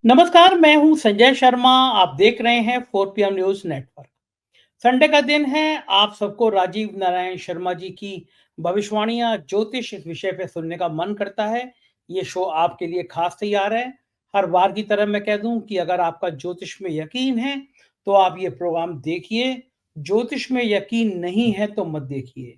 नमस्कार, मैं हूं संजय शर्मा। आप देख रहे हैं 4 PM न्यूज नेटवर्क। संडे का दिन है। आप सबको राजीव नारायण शर्मा जी की भविष्यवाणियां ज्योतिष इस विषय पे सुनने का मन करता है। ये शो आपके लिए खास तैयार है। हर बार की तरह मैं कह दूं कि अगर आपका ज्योतिष में यकीन है तो आप ये प्रोग्राम देखिए। ज्योतिष में यकीन नहीं है तो मत देखिए।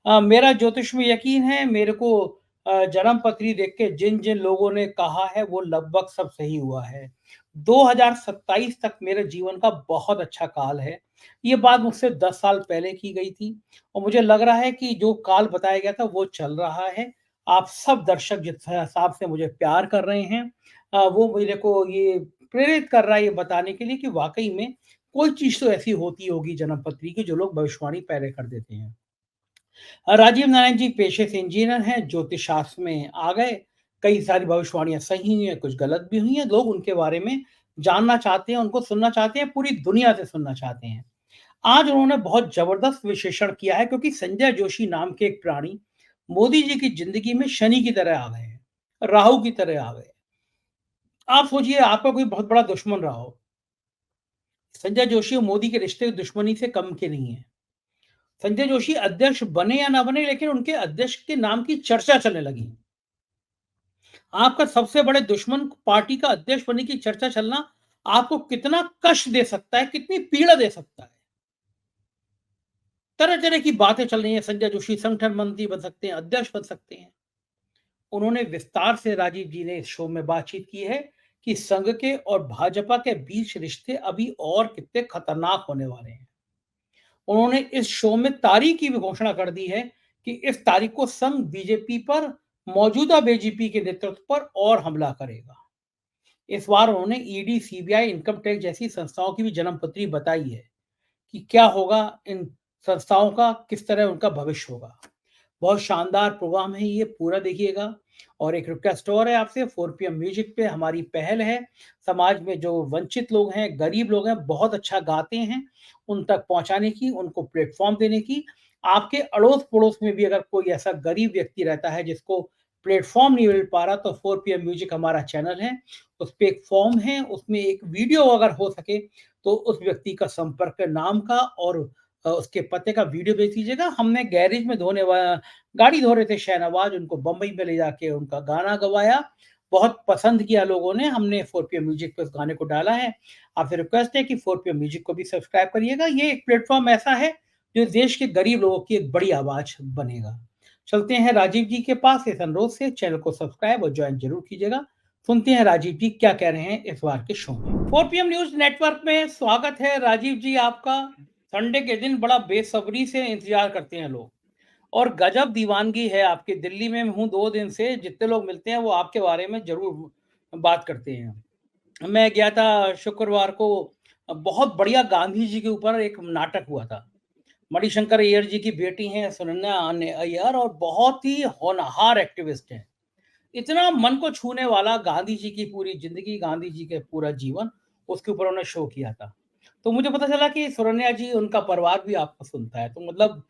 मेरा ज्योतिष में यकीन है। मेरे को जन्म पत्री देख के जिन जिन लोगों ने कहा है वो लगभग सब सही हुआ है। 2027 तक मेरे जीवन का बहुत अच्छा काल है। ये बात मुझसे 10 साल पहले की गई थी और मुझे लग रहा है कि जो काल बताया गया था वो चल रहा है। आप सब दर्शक जिस हिसाब से मुझे प्यार कर रहे हैं, वो मेरे को ये प्रेरित कर रहा है ये बताने के लिए कि वाक़ई में कोई चीज़ तो ऐसी होती होगी जन्म पत्री की जो लोग भविष्यवाणी पहले कर देते हैं। राजीव नारायण जी पेशे से इंजीनियर हैं, ज्योतिष शास्त्र में आ गए। कई सारी भविष्यवाणियां सही हुई हैं, कुछ गलत भी हुई हैं। लोग उनके बारे में जानना चाहते हैं, उनको सुनना चाहते हैं, पूरी दुनिया से सुनना चाहते हैं। आज उन्होंने बहुत जबरदस्त विश्लेषण किया है क्योंकि संजय जोशी नाम के एक प्राणी मोदी जी की जिंदगी में शनि की तरह आ गए हैं, राहु की तरह आ गए। आप सोचिए आपका कोई बहुत बड़ा दुश्मन रहा हो, संजय जोशी और मोदी के रिश्ते दुश्मनी से कम के नहीं है। संजय जोशी अध्यक्ष बने या ना बने, लेकिन उनके अध्यक्ष के नाम की चर्चा चलने लगी। आपका सबसे बड़े दुश्मन पार्टी का अध्यक्ष बनने की चर्चा चलना आपको कितना कष्ट दे सकता है, कितनी पीड़ा दे सकता है। तरह तरह की बातें चल रही हैं। संजय जोशी संगठन मंत्री बन सकते हैं, अध्यक्ष बन सकते हैं। उन्होंने विस्तार से राजीव जी ने इस शो में बातचीत की है कि संघ के और भाजपा के बीच रिश्ते अभी और कितने खतरनाक होने वाले हैं। उन्होंने इस शो में तारीख की भी घोषणा कर दी है कि इस तारीख को संघ बीजेपी पर, मौजूदा बीजेपी के नेतृत्व पर और हमला करेगा। इस बार उन्होंने ईडी, सीबीआई, इनकम टैक्स जैसी संस्थाओं की भी जन्मपत्री बताई है कि क्या होगा इन संस्थाओं का, किस तरह उनका भविष्य होगा। बहुत शानदार प्रोग्राम है ये, पूरा देखिएगा। और एक रिक्वेस्ट और है आपसे, 4 PM म्यूजिक पे हमारी पहल है। समाज में जो वंचित लोग हैं, गरीब लोग हैं, बहुत अच्छा गाते हैं, उन तक पहुंचाने की, उनको प्लेटफॉर्म देने की। आपके अड़ोस पड़ोस में भी अगर कोई ऐसा गरीब व्यक्ति रहता है जिसको प्लेटफॉर्म नहीं मिल पा रहा, तो 4 PM म्यूजिक हमारा चैनल है, उस पे एक फॉर्म है, उसमें एक वीडियो अगर हो सके तो उस व्यक्ति का संपर्क, नाम का और उसके पते का वीडियो भेज दीजिएगा। हमने गैरेज में गाड़ी धो रहे थे शाहनवाज, उनको बम्बई में ले जाके उनका गाना गवाया। बहुत पसंद किया लोगों ने। हमने 4 PM म्यूजिक पे उस गाने को डाला है। आपसे रिक्वेस्ट है कि 4 PM म्यूजिक को भी सब्सक्राइब करिएगा। ये एक प्लेटफॉर्म ऐसा है जो देश के गरीब लोगों की एक बड़ी आवाज बनेगा। चलते हैं राजीव जी के पास इस अनुरोध से, चैनल को सब्सक्राइब और ज्वाइन जरूर कीजिएगा। सुनते हैं राजीव जी क्या कह रहे हैं इस बार के शो में। 4 PM न्यूज नेटवर्क में स्वागत है राजीव जी आपका। संडे के दिन बड़ा बेसब्री से इंतजार करते हैं लोग और गजब दीवानगी है आपकी। दिल्ली में हूँ 2 दिन से, जितने लोग मिलते हैं वो आपके बारे में जरूर बात करते हैं। मैं गया था शुक्रवार को। बहुत बढ़िया गांधी जी के ऊपर एक नाटक हुआ था। मणिशंकर अय्यर जी की बेटी हैं सुनन्या अय्यर और बहुत ही होनहार एक्टिविस्ट हैं। इतना मन को छूने वाला, गांधी जी की पूरी जिंदगी, गांधी जी के पूरा जीवन, उसके ऊपर उन्होंने शो किया था। तो मुझे पता चला कि सुरन्या जी, उनका परिवार भी आपको सुनता है। तो मतलब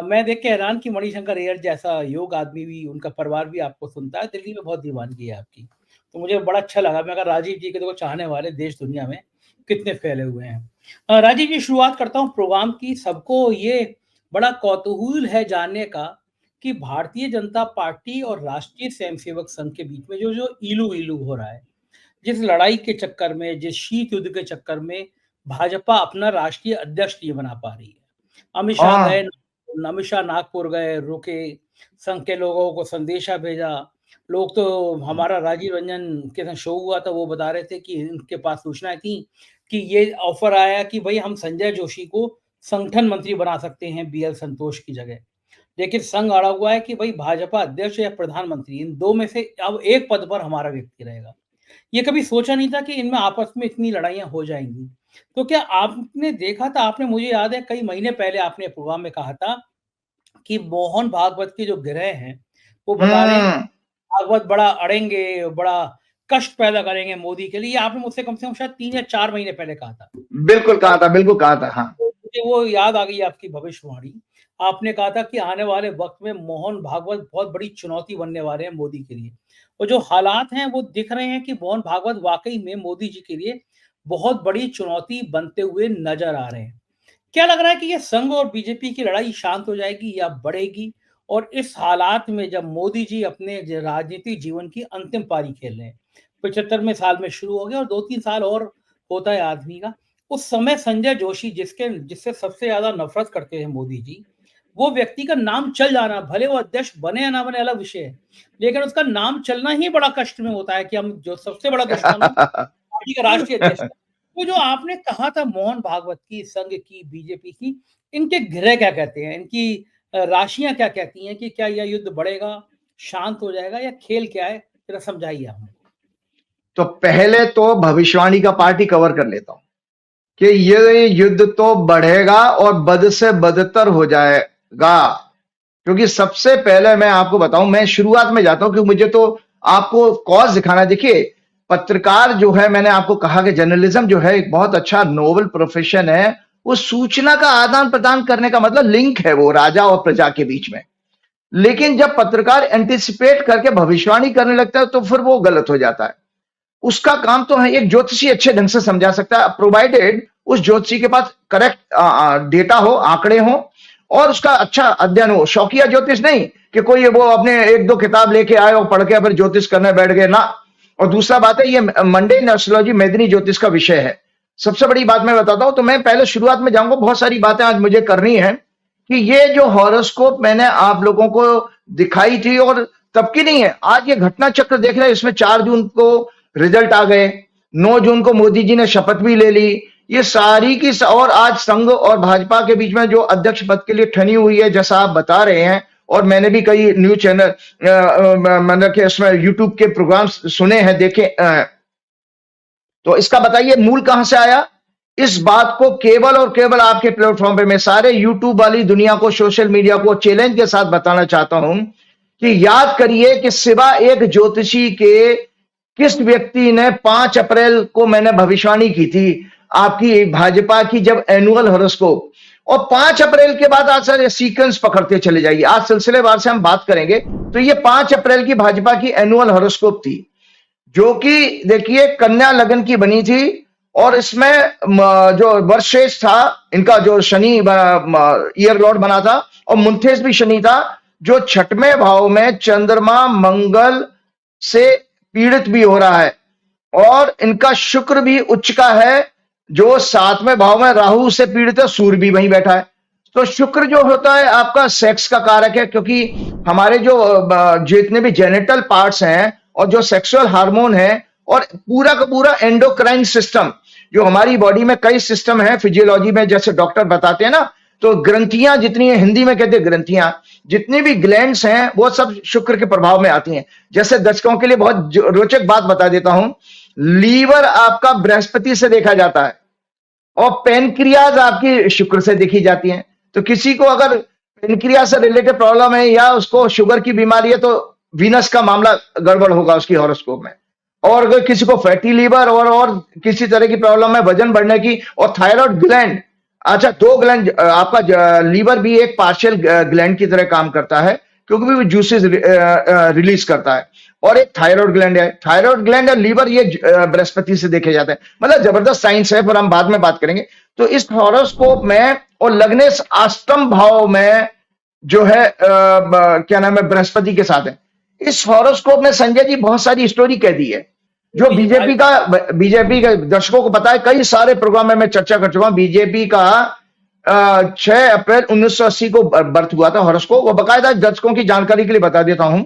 मैं देख के हैरान कि मणिशंकर अय्यर जैसा योग आदमी भी, उनका परिवार भी आपको सुनता है। दिल्ली में बहुत दीवानगी है आपकी। तो मुझे बड़ा अच्छा लगा। मैं कहा राजीव जी के देखो चाहने वाले देश दुनिया में कितने फैले हुए हैं। राजीव जी, शुरुआत करता हूँ प्रोग्राम की। सबको ये बड़ा कौतूहल है जानने का कि भारतीय जनता पार्टी और राष्ट्रीय स्वयंसेवक संघ के बीच में जो जो ईलू ईलू हो रहा है, जिस लड़ाई के चक्कर में, जिस शीत युद्ध के चक्कर में भाजपा अपना राष्ट्रीय अध्यक्ष नहीं बना पा रही है। अमित शाह हाँ। गए, अमित शाह नागपुर गए, रुके, संघ के लोगों को संदेशा भेजा। लोग तो, हमारा राजीव रंजन के साथ शो हुआ था, वो बता रहे थे कि इनके पास सूचनाएं थी कि ये ऑफर आया कि भाई हम संजय जोशी को संगठन मंत्री बना सकते हैं BL संतोष की जगह। लेकिन संघ अड़ा हुआ है कि भाई भाजपा अध्यक्ष या प्रधानमंत्री, इन दो में से अब एक पद पर हमारा व्यक्ति रहेगा। ये कभी सोचा नहीं था कि इनमें आपस में इतनी लड़ाइयाँ हो जाएँगी। तो क्या आपने देखा था, आपने, मुझे याद है कई महीने पहले आपने प्रोग्राम में कहा था कि मोहन भागवत के जो ग्रह हैं, वो बता रहे हैं कि हुँ। भागवत बड़ा अड़ेंगे, बड़ा कष्ट पैदा करेंगे मोदी के लिए। ये आपने मुझसे कम से कम शायद 3 या 4 महीने पहले कहा था। बिल्कुल कहा और था, बिल्कुल कहा था। हाँ। मुझे वो याद आ गई आपकी भविष्यवाणी। आपने कहा था कि आने वाले वक़्त में मोहन भागवत बहुत बड़ी चुनौती बनने वाले हैं मोदी के लिए। और जो हालात हैं वो दिख रहे हैं कि मोहन भागवत वाकई में मोदी जी के लिए बहुत बड़ी चुनौती बनते हुए नजर आ रहे हैं। क्या लग रहा है कि ये संघ और बीजेपी की लड़ाई शांत हो जाएगी या बढ़ेगी? और इस हालात में जब मोदी जी अपने राजनीतिक जीवन की अंतिम पारी खेल रहे हैं, 75वें साल में शुरू हो गए और 2-3 साल और होता है आदमी का, उस समय संजय जोशी जिससे सबसे ज़्यादा नफ़रत करते हैं मोदी जी, वो व्यक्ति का नाम चल जाना, भले वो अध्यक्ष बने या ना बने अलग विषय है, लेकिन उसका नाम चलना ही बड़ा कष्ट में होता है कि हम जो सबसे बड़ा दुश्मन है पार्टी का राष्ट्रीय अध्यक्ष का। तो जो आपने कहा था मोहन भागवत की, संघ की, बीजेपी की, इनके ग्रह क्या कहते हैं? इनकी राशियाँ क्या कहती हैं कि क्या यह युद्ध बढ़ेगा, शांत हो जाएगा या खेल क्या है? ज़रा समझाइए हमें। तो पहले तो भविष्यवाणी का पार्ट ही कवर कर लेता हूं कि ये युद्ध तो बढ़ेगा और बद से बदतर हो जाएगा। क्योंकि सबसे पहले मैं आपको बताऊं, मैं शुरुआत में जाता हूं कि मुझे तो आपको कॉज दिखाना। देखिए, पत्रकार जो है, मैंने आपको कहा कि जर्नलिज्म जो है एक बहुत अच्छा नोबल प्रोफेशन है। वो सूचना का आदान प्रदान करने का मतलब लिंक है, वो राजा और प्रजा के बीच में। लेकिन जब पत्रकार एंटिसिपेट करके भविष्यवाणी करने लगता है तो फिर वो गलत हो जाता है। उसका काम तो है, एक ज्योतिषी अच्छे ढंग से समझा सकता है, प्रोवाइडेड उस ज्योतिषी के पास करेक्ट डेटा हो, आंकड़े हो और उसका अच्छा अध्ययन हो। शौकिया ज्योतिष नहीं कि कोई वो अपने एक दो किताब लेके आए और पढ़ के फिर ज्योतिष करने बैठ गए ना। और दूसरा बात है, ये मंडेन एस्ट्रोलॉजी मैदानी ज्योतिष का विषय है। सबसे बड़ी बात मैं बताता हूं, तो मैं पहले शुरुआत में जाऊंगा, बहुत सारी बातें आज मुझे करनी है कि ये जो हॉरोस्कोप मैंने आप लोगों को दिखाई थी और तब की नहीं है, आज ये घटना चक्र देख रहे हैं। इसमें 4 जून को रिजल्ट आ गए, 9 जून को मोदी जी ने शपथ भी ले ली। ये सारी की और आज संघ और भाजपा के बीच में जो अध्यक्ष पद के लिए ठनी हुई है, जैसा आप बता रहे हैं, और मैंने भी कई न्यूज चैनल मतलब कि इसमें यूट्यूब के प्रोग्राम सुने हैं, देखे। तो इसका बताइए मूल कहां से आया? इस बात को केवल और केवल आपके प्लेटफॉर्म पे मैं सारे यूट्यूब वाली दुनिया को, सोशल मीडिया को चैलेंज के साथ बताना चाहता हूं कि याद करिए कि सिवा एक ज्योतिषी के किस व्यक्ति ने 5 अप्रैल को मैंने भविष्यवाणी की थी आपकी भाजपा की, जब एनुअल हॉरोस्कोप, और 5 अप्रैल के बाद आज सर सीक्वेंस पकड़ते चले जाइए, आज सिलसिलेवार से हम बात करेंगे। तो ये 5 अप्रैल की भाजपा की एनुअल हॉरोस्कोप थी, जो कि देखिए कन्या लगन की बनी थी। और इसमें जो वर्षेष था इनका, जो शनि ईयर लॉर्ड बना था, और मुंथेस भी शनि था, जो 6वें भाव में चंद्रमा मंगल से पीड़ित भी हो रहा है, और इनका शुक्र भी उच्च का है, जो 7वें भाव में राहु से पीड़ित है, सूर्य भी वहीं बैठा है। तो शुक्र जो होता है आपका सेक्स का कारक है, क्योंकि हमारे जो जितने भी जेनिटल पार्ट्स हैं और जो सेक्सुअल हार्मोन है और पूरा का पूरा एंडोक्राइन सिस्टम, जो हमारी बॉडी में कई सिस्टम है फिजियोलॉजी में, जैसे डॉक्टर बताते हैं ना, तो ग्रंथियां जितनी है, हिंदी में कहते हैं ग्रंथियां, जितनी भी ग्लैंड्स हैं वो सब शुक्र के प्रभाव में आती हैं। जैसे दर्शकों के लिए बहुत रोचक बात बता देता हूं, लीवर आपका बृहस्पति से देखा जाता है और पेनक्रियाज आपकी शुक्र से देखी जाती हैं। तो किसी को अगर पेनक्रियाज से रिलेटेड प्रॉब्लम है या उसको शुगर की बीमारी है, तो वीनस का मामला गड़बड़ होगा उसकी हॉरोस्कोप में। और अगर किसी को फैटी लीवर और किसी तरह की प्रॉब्लम है वजन बढ़ने की, और थायराइड ग्लैंड, अच्छा 2 ग्लैंड, आपका लीवर भी एक पार्शियल ग्लैंड की तरह काम करता है, क्योंकि वो जूसेस रिलीज करता है, और एक थायराइड ग्लैंड है। थायराइड ग्लैंड और लीवर ये बृहस्पति से देखे जाते हैं। मतलब जबरदस्त साइंस है, पर हम बाद में बात करेंगे। तो इस हॉरोस्कोप में और लग्नेश अष्टम भाव में जो है क्या नाम है, बृहस्पति के साथ है। इस हॉरोस्कोप में संजय जी बहुत सारी स्टोरी कह दी है, जो बीजेपी के दर्शकों को पता है। कई सारे प्रोग्राम में मैं चर्चा कर चुका हूं। बीजेपी का 6 अप्रैल 1980 को बर्थ हुआ था हॉरोस्कोप। वो बकायदा दर्शकों की जानकारी के लिए बता देता हूं,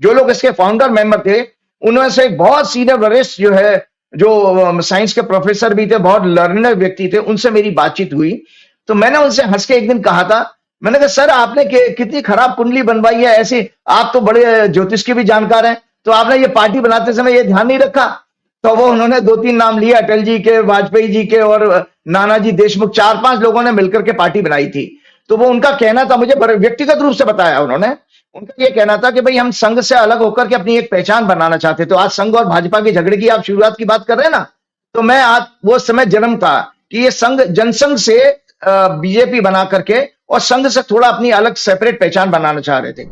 जो लोग इसके फाउंडर मेंबर थे उनमें से एक बहुत सीनियर वरिष्ठ जो है, जो साइंस के प्रोफेसर भी थे, बहुत लर्नर व्यक्ति थे, उनसे मेरी बातचीत हुई। तो मैंने उनसे हंस के एक दिन कहा था, मैंने कहा सर आपने कितनी खराब कुंडली बनवाई है ऐसी, आप तो बड़े ज्योतिष के भी जानकार हैं, तो आपने ये पार्टी बनाते समय ये ध्यान नहीं रखा? तो वो उन्होंने 2-3 नाम लिए, अटल जी के, वाजपेयी जी के और नानाजी देशमुख, 4-5 लोगों ने मिलकर के पार्टी बनाई थी। तो वो उनका कहना था, मुझे व्यक्तिगत रूप से बताया उन्होंने, उनका ये कहना था कि भाई हम संघ से अलग होकर के अपनी एक पहचान बनाना चाहते। तो आज संघ और भाजपा के झगड़े की आप शुरुआत की बात कर रहे हैं ना, तो मैं आज वो समय जन्म था कि ये संघ जनसंघ से बीजेपी बना करके और संघ से थोड़ा अपनी अलग सेपरेट पहचान बनाना चाह रहे थे।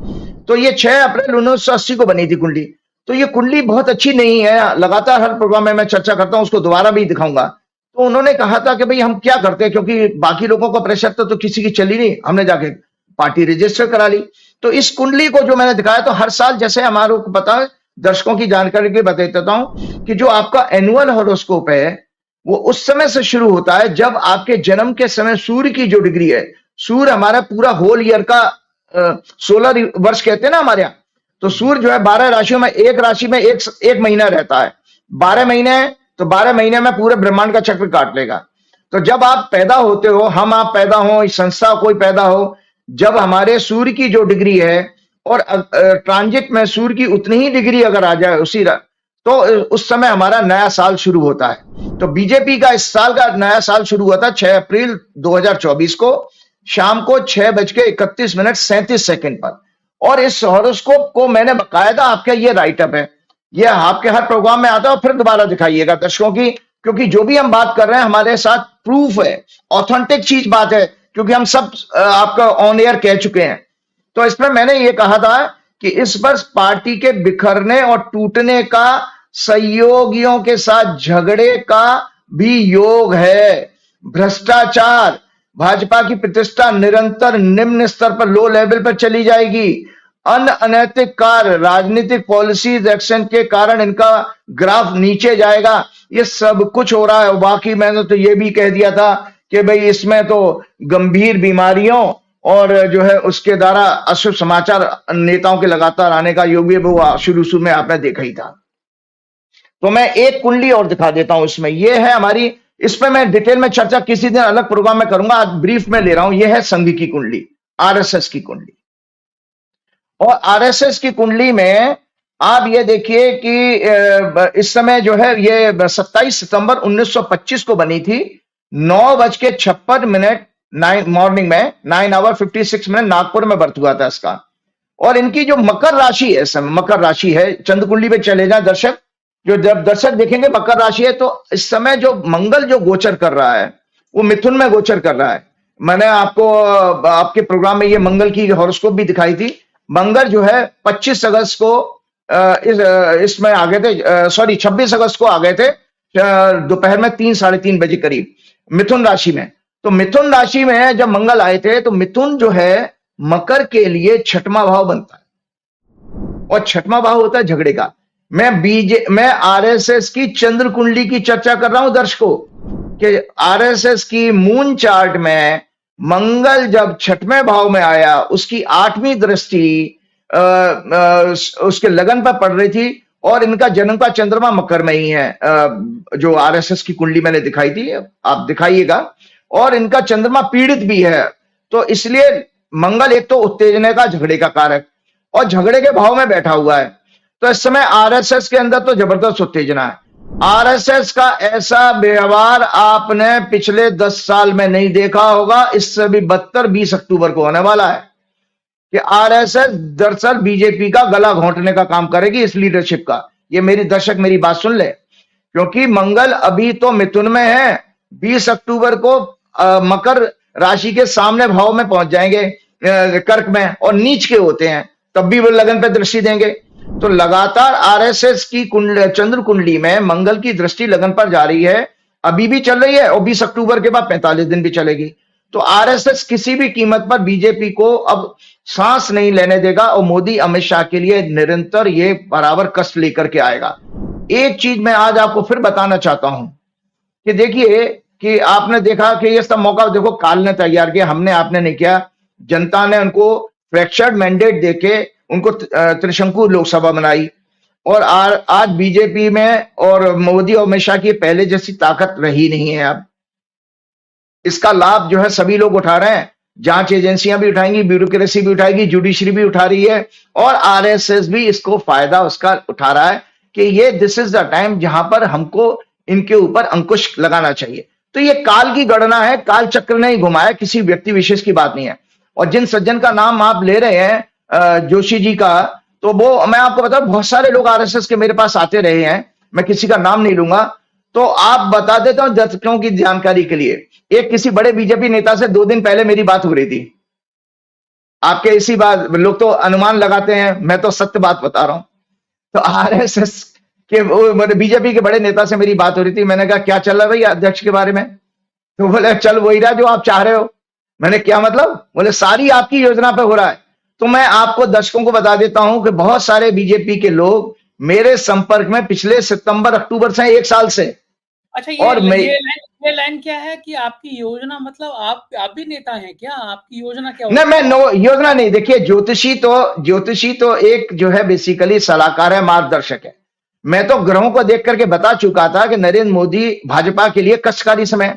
तो ये 6 अप्रैल 1980 को बनी थी कुंडली। तो ये कुंडली बहुत अच्छी नहीं है, लगातार हर प्रोग्राम में मैं चर्चा करता हूं, उसको दोबारा भी दिखाऊंगा। तो उन्होंने कहा था कि भाई हम क्या करते हैं, क्योंकि बाकी लोगों का प्रेशर तो किसी की चली नहीं, हमने जाके पार्टी रजिस्टर करा ली। तो इस कुंडली को जो मैंने दिखाया, तो हर साल जैसे हमारे को पता है, दर्शकों की जानकारी के लिए बता देता हूं कि जो आपका एनुअल हॉरोस्कोप है वो उस समय से शुरू होता है जब आपके जन्म के समय सूर्य की जो डिग्री है, सूर्य हमारा पूरा होल ईयर का 16 वर्ष कहते हैं ना हमारे यहाँ, तो सूर्य जो है 12 राशियों में एक राशि में एक महीना रहता है। 12 महीने, तो 12 महीने में पूरे ब्रह्मांड का चक्र काट लेगा। तो जब आप पैदा होते हो, हम आप पैदा हो, इस संस्था कोई पैदा हो, जब हमारे सूर्य की जो डिग्री है और ट्रांजिट में सूर्य की उतनी ही डिग्री अगर आ जाए उसी तो उस समय हमारा नया साल शुरू होता है। तो बीजेपी का इस साल का नया साल शुरू हुआ था 6 अप्रैल 2024 को शाम को 6:31 पर। और इस हॉरोस्कोप को मैंने बकायदा, आपका ये राइटअप है, ये आपके हर प्रोग्राम में आता है, और फिर दोबारा दिखाइएगा दर्शकों की, क्योंकि जो भी हम बात कर रहे हैं हमारे साथ प्रूफ है, ऑथेंटिक चीज बात है, क्योंकि हम सब आपका ऑन एयर कह चुके हैं। तो इसमें मैंने ये कहा था कि इस वर्ष पार्टी के बिखरने और टूटने का, सहयोगियों के साथ झगड़े का भी योग है। भ्रष्टाचार, भाजपा की प्रतिष्ठा निरंतर निम्न स्तर पर, लो लेवल पर चली जाएगी। अनैतिक कार्य, राजनीतिक पॉलिसीज एक्शन के कारण इनका ग्राफ नीचे जाएगा। ये सब कुछ हो रहा है। बाकी मैंने तो ये भी कह दिया था कि भाई इसमें तो गंभीर बीमारियों और जो है उसके द्वारा अशुभ समाचार नेताओं के लगातार आने का योग भी वो शुरू में आपने देखा ही था। तो मैं एक कुंडली और दिखा देता हूं इसमें। ये है हमारी, इस पे मैं डिटेल में चर्चा किसी दिन अलग प्रोग्राम में करूंगा, आज ब्रीफ में ले रहा हूं। ये है संघ की कुंडली, आरएसएस की कुंडली। और आरएसएस की कुंडली में आप ये देखिए कि इस समय जो है ये 27 सितंबर 1925 को बनी थी। 9:56 मॉर्निंग में 9:56 नागपुर में बर्थ हुआ था इसका। और इनकी जो मकर राशि है, इस समय मकर राशि है। चंद्र कुंडली पे चले जाए दर्शक, जो जब दर्शक देखेंगे मकर राशि है, तो इस समय जो मंगल जो गोचर कर रहा है वो मिथुन में गोचर कर रहा है। मैंने आपको आपके प्रोग्राम में ये मंगल की हॉरोस्कोप भी दिखाई थी। मंगल जो है 25 अगस्त को इसमें आ गए थे, सॉरी 26 अगस्त को आ गए थे दोपहर में 3 साढ़े 3 बजे करीब मिथुन राशि में। तो मिथुन राशि में जब मंगल आए थे तो मिथुन जो है मकर के लिए 6वां भाव बनता है, और 6वां भाव होता है झगड़े का। मैं आरएसएस की चंद्र कुंडली की चर्चा कर रहा हूं दर्शकों, कि आरएसएस की मून चार्ट में मंगल जब 6वें भाव में आया, उसकी 8वीं दृष्टि उसके लगन पर पड़ रही थी, और इनका जन्म का चंद्रमा मकर में ही है। जो आरएसएस की कुंडली मैंने दिखाई थी, आप दिखाइएगा। और इनका चंद्रमा पीड़ित भी है, तो इसलिए मंगल एक तो उत्तेजना का, झगड़े का कारक, और झगड़े के भाव में बैठा हुआ है। तो इस समय आरएसएस के अंदर तो जबरदस्त उत्तेजना है। आरएसएस का ऐसा व्यवहार आपने पिछले 10 साल में नहीं देखा होगा। इससे भी बदतर 20 अक्टूबर को होने वाला है कि आरएसएस दरअसल बीजेपी का गला घोंटने का काम करेगी, इस लीडरशिप का। ये मेरी दर्शक मेरी बात सुन ले, क्योंकि मंगल अभी तो मिथुन में है, 20 अक्टूबर को मकर राशि के सामने भाव में पहुंच जाएंगे, कर्क में, और नीच के होते हैं, तब भी वो लगन पे दृष्टि देंगे। तो लगातार आरएसएस की चंद्र कुंडली में मंगल की दृष्टि लगन पर जा रही है, अभी भी चल रही है, और 20 अक्टूबर के बाद 45 दिन भी चलेगी। तो आरएसएस किसी भी कीमत पर बीजेपी को अब सांस नहीं लेने देगा, और मोदी अमित शाह के लिए निरंतर ये बराबर कष्ट लेकर के आएगा। एक चीज मैं आज आपको फिर बताना चाहता हूं कि देखिए कि आपने देखा कि ये सब मौका देखो काल ने तैयार किया, हमने आपने नहीं किया। जनता ने उनको फ्रैक्चर्ड मैंडेट देके उनको त्रिशंकु लोकसभा बनाई, और आज बीजेपी में और मोदी और अमित शाह की पहले जैसी ताकत रही नहीं है। अब इसका लाभ जो है सभी लोग उठा रहे हैं। जांच एजेंसियां भी उठाएंगी, ब्यूरोक्रेसी भी उठाएगी, जुडिशरी भी उठा रही है, और आरएसएस भी इसको फायदा उसका उठा रहा है कि ये दिस इज द टाइम जहां पर हमको इनके ऊपर अंकुश लगाना चाहिए। तो ये काल की गणना है, काल चक्र ने ही घुमाया, किसी व्यक्ति विशेष की बात नहीं है। और जिन सज्जन का नाम आप ले रहे हैं जोशी जी का, तो वो मैं आपको बताऊं, बहुत सारे लोग आरएसएस के मेरे पास आते रहे हैं, मैं किसी का नाम नहीं लूंगा। तो आप बता देता हूं दर्शकों की जानकारी के लिए, एक किसी बड़े बीजेपी नेता से 2 दिन पहले मेरी बात हो रही थी, आपके इसी बात लोग तो अनुमान लगाते हैं, मैं तो सत्य बात बता रहा हूं। तो आरएसएस के वो बीजेपी के बड़े नेता से मेरी बात हो रही थी, मैंने कहा क्या चल रहा है भाई अध्यक्ष के बारे में? तो बोले चल वही रहा जो आप चाह रहे हो। मैंने क्या मतलब? बोले सारी आपकी योजना पे हो रहा है। तो मैं आपको दर्शकों को बता देता हूं कि बहुत सारे बीजेपी के लोग मेरे संपर्क में पिछले सितंबर अक्टूबर से 1 साल से। अच्छा, और मैं ये लाइन क्या है कि आपकी योजना, मतलब आप भी नेता हैं क्या? आपकी योजना क्या नहीं, होती मैं है? नो योजना नहीं। देखिए ज्योतिषी तो एक जो है बेसिकली सलाहकार है, मार्गदर्शक है। मैं तो ग्रहों को देख करके बता चुका था कि नरेंद्र मोदी भाजपा के लिए कष्टकारी समय।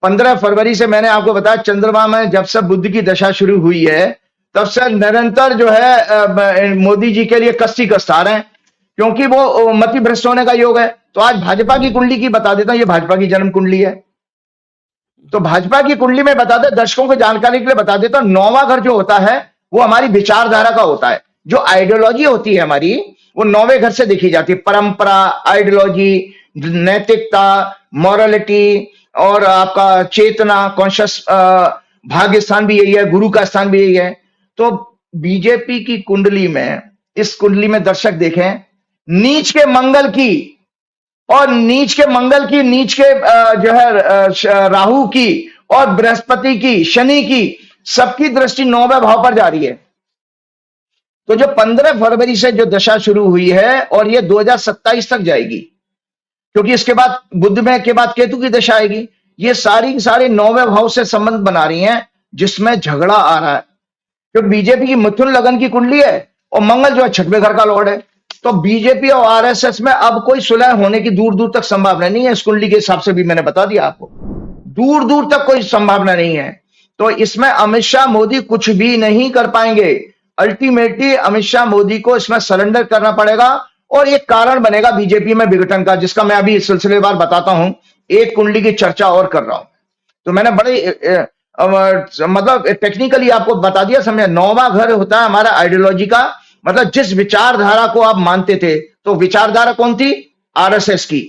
15 फरवरी से मैंने आपको बताया चंद्रमा में जब से बुध की दशा शुरू हुई है तब से निरंतर जो है मोदी जी के लिए कष्ट ही कष्ट आ रहे हैं, क्योंकि वो मति भ्रष्ट होने का योग है। तो आज भाजपा की कुंडली की बता देता हूं, ये भाजपा की जन्म कुंडली है। तो भाजपा की कुंडली में बता दे, दर्शकों को जानकारी के लिए बता देता हूं, 9वां घर जो होता है वो हमारी विचारधारा का होता है। जो आइडियोलॉजी होती है हमारी, वो 9वें घर से देखी जाती है। परंपरा, आइडियोलॉजी, नैतिकता, मॉरलिटी और आपका चेतना, कॉन्शियस, भाग्य स्थान भी यही है, गुरु का स्थान भी यही है। तो बीजेपी की कुंडली में, इस कुंडली में दर्शक देखें, नीच के मंगल की और नीच के मंगल की, नीच के जो है राहु की और बृहस्पति की, शनि की, सबकी दृष्टि 9वें भाव पर जा रही है। तो जो 15 फरवरी से जो दशा शुरू हुई है और ये 2027 तक जाएगी, क्योंकि इसके बाद बुध में के बाद केतु की दशा आएगी। ये सारी की सारी 9वें भाव से संबंध बना रही हैं, जिसमें झगड़ा आ रहा है। क्योंकि बीजेपी की मिथुन लगन की कुंडली है और मंगल जो है 6वें घर का लॉर्ड है। तो बीजेपी और आरएसएस में अब कोई सुलह होने की दूर दूर तक संभावना नहीं है। इस कुंडली के हिसाब से भी मैंने बता दिया आपको, दूर दूर तक कोई संभावना नहीं है। तो इसमें अमित शाह मोदी कुछ भी नहीं कर पाएंगे। अल्टीमेटली अमित शाह मोदी को इसमें सरेंडर करना पड़ेगा और एक कारण बनेगा बीजेपी में विघटन का, जिसका मैं अभी सिलसिलेवार बताता हूं। एक कुंडली की चर्चा और कर रहा हूं, तो मैंने बड़े मतलब टेक्निकली आपको बता दिया, समझे। 9वां घर होता है हमारा आइडियोलॉजी का, मतलब जिस विचारधारा को आप मानते थे। तो विचारधारा कौन थी? आरएसएस की।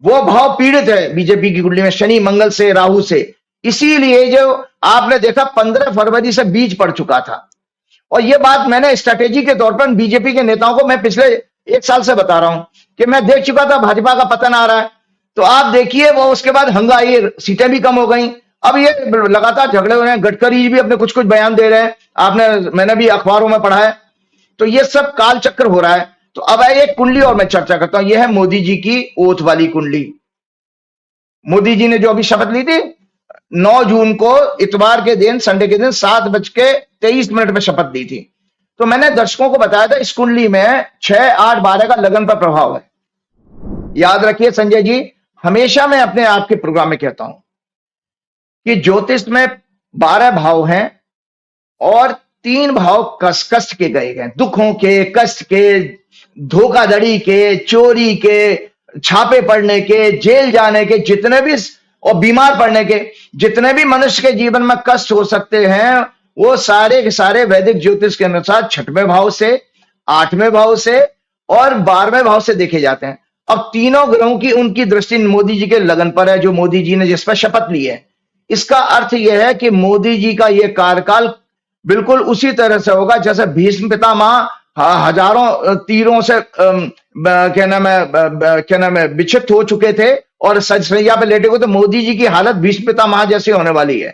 वो भाव पीड़ित है बीजेपी की कुंडली में शनि, मंगल से, राहु से। इसीलिए जो आपने देखा 15 फरवरी से बीज पड़ चुका था। और ये बात मैंने स्ट्रेटेजी के तौर पर बीजेपी के नेताओं को मैं पिछले 1 साल से बता रहा हूं कि मैं देख चुका था भाजपा का पतन आ रहा है। तो आप देखिए वो उसके बाद हंगाई, सीटें भी कम हो गई। अब ये लगातार झगड़े हो रहे हैं, गडकरी जी भी अपने कुछ कुछ बयान दे रहे हैं, मैंने भी अखबारों में पढ़ा है। तो ये सब काल चक्र हो रहा है। तो अब एक कुंडली और मैं चर्चा करता हूं, यह है मोदी जी की ओथ वाली कुंडली। मोदी जी ने जो अभी शपथ ली थी 9 जून को, इतवार के दिन, संडे के दिन 7:23 में शपथ ली थी। तो मैंने दर्शकों को बताया था इस कुंडली में 6, 8, 12 का लगन पर प्रभाव है। याद रखिए संजय जी, हमेशा मैं अपने आपके प्रोग्राम में कहता हूं कि ज्योतिष में 12 भाव हैं और 3 भाव कष्ट के गए गए, दुखों के, कष्ट के, धोखाधड़ी के, चोरी के, छापे पड़ने के, जेल जाने के, जितने भी, और बीमार पड़ने के, जितने भी मनुष्य के जीवन में कष्ट हो सकते हैं, वो सारे के सारे वैदिक ज्योतिष के अनुसार 6वें भाव से, 8वें भाव से और 12वें भाव से देखे जाते हैं। अब तीनों ग्रहों की उनकी दृष्टि मोदी जी के लगन पर है, जो मोदी जी ने जिस पर शपथ ली है। इसका अर्थ यह है कि मोदी जी का यह कार्यकाल बिल्कुल उसी तरह से होगा जैसे भीष्म पितामह हजारों तीरों से क्या नाम है विक्षिप्त हो चुके थे और सजसैया पे लेटे हुए। तो मोदी जी की हालत भीष्म पितामह जैसी होने वाली है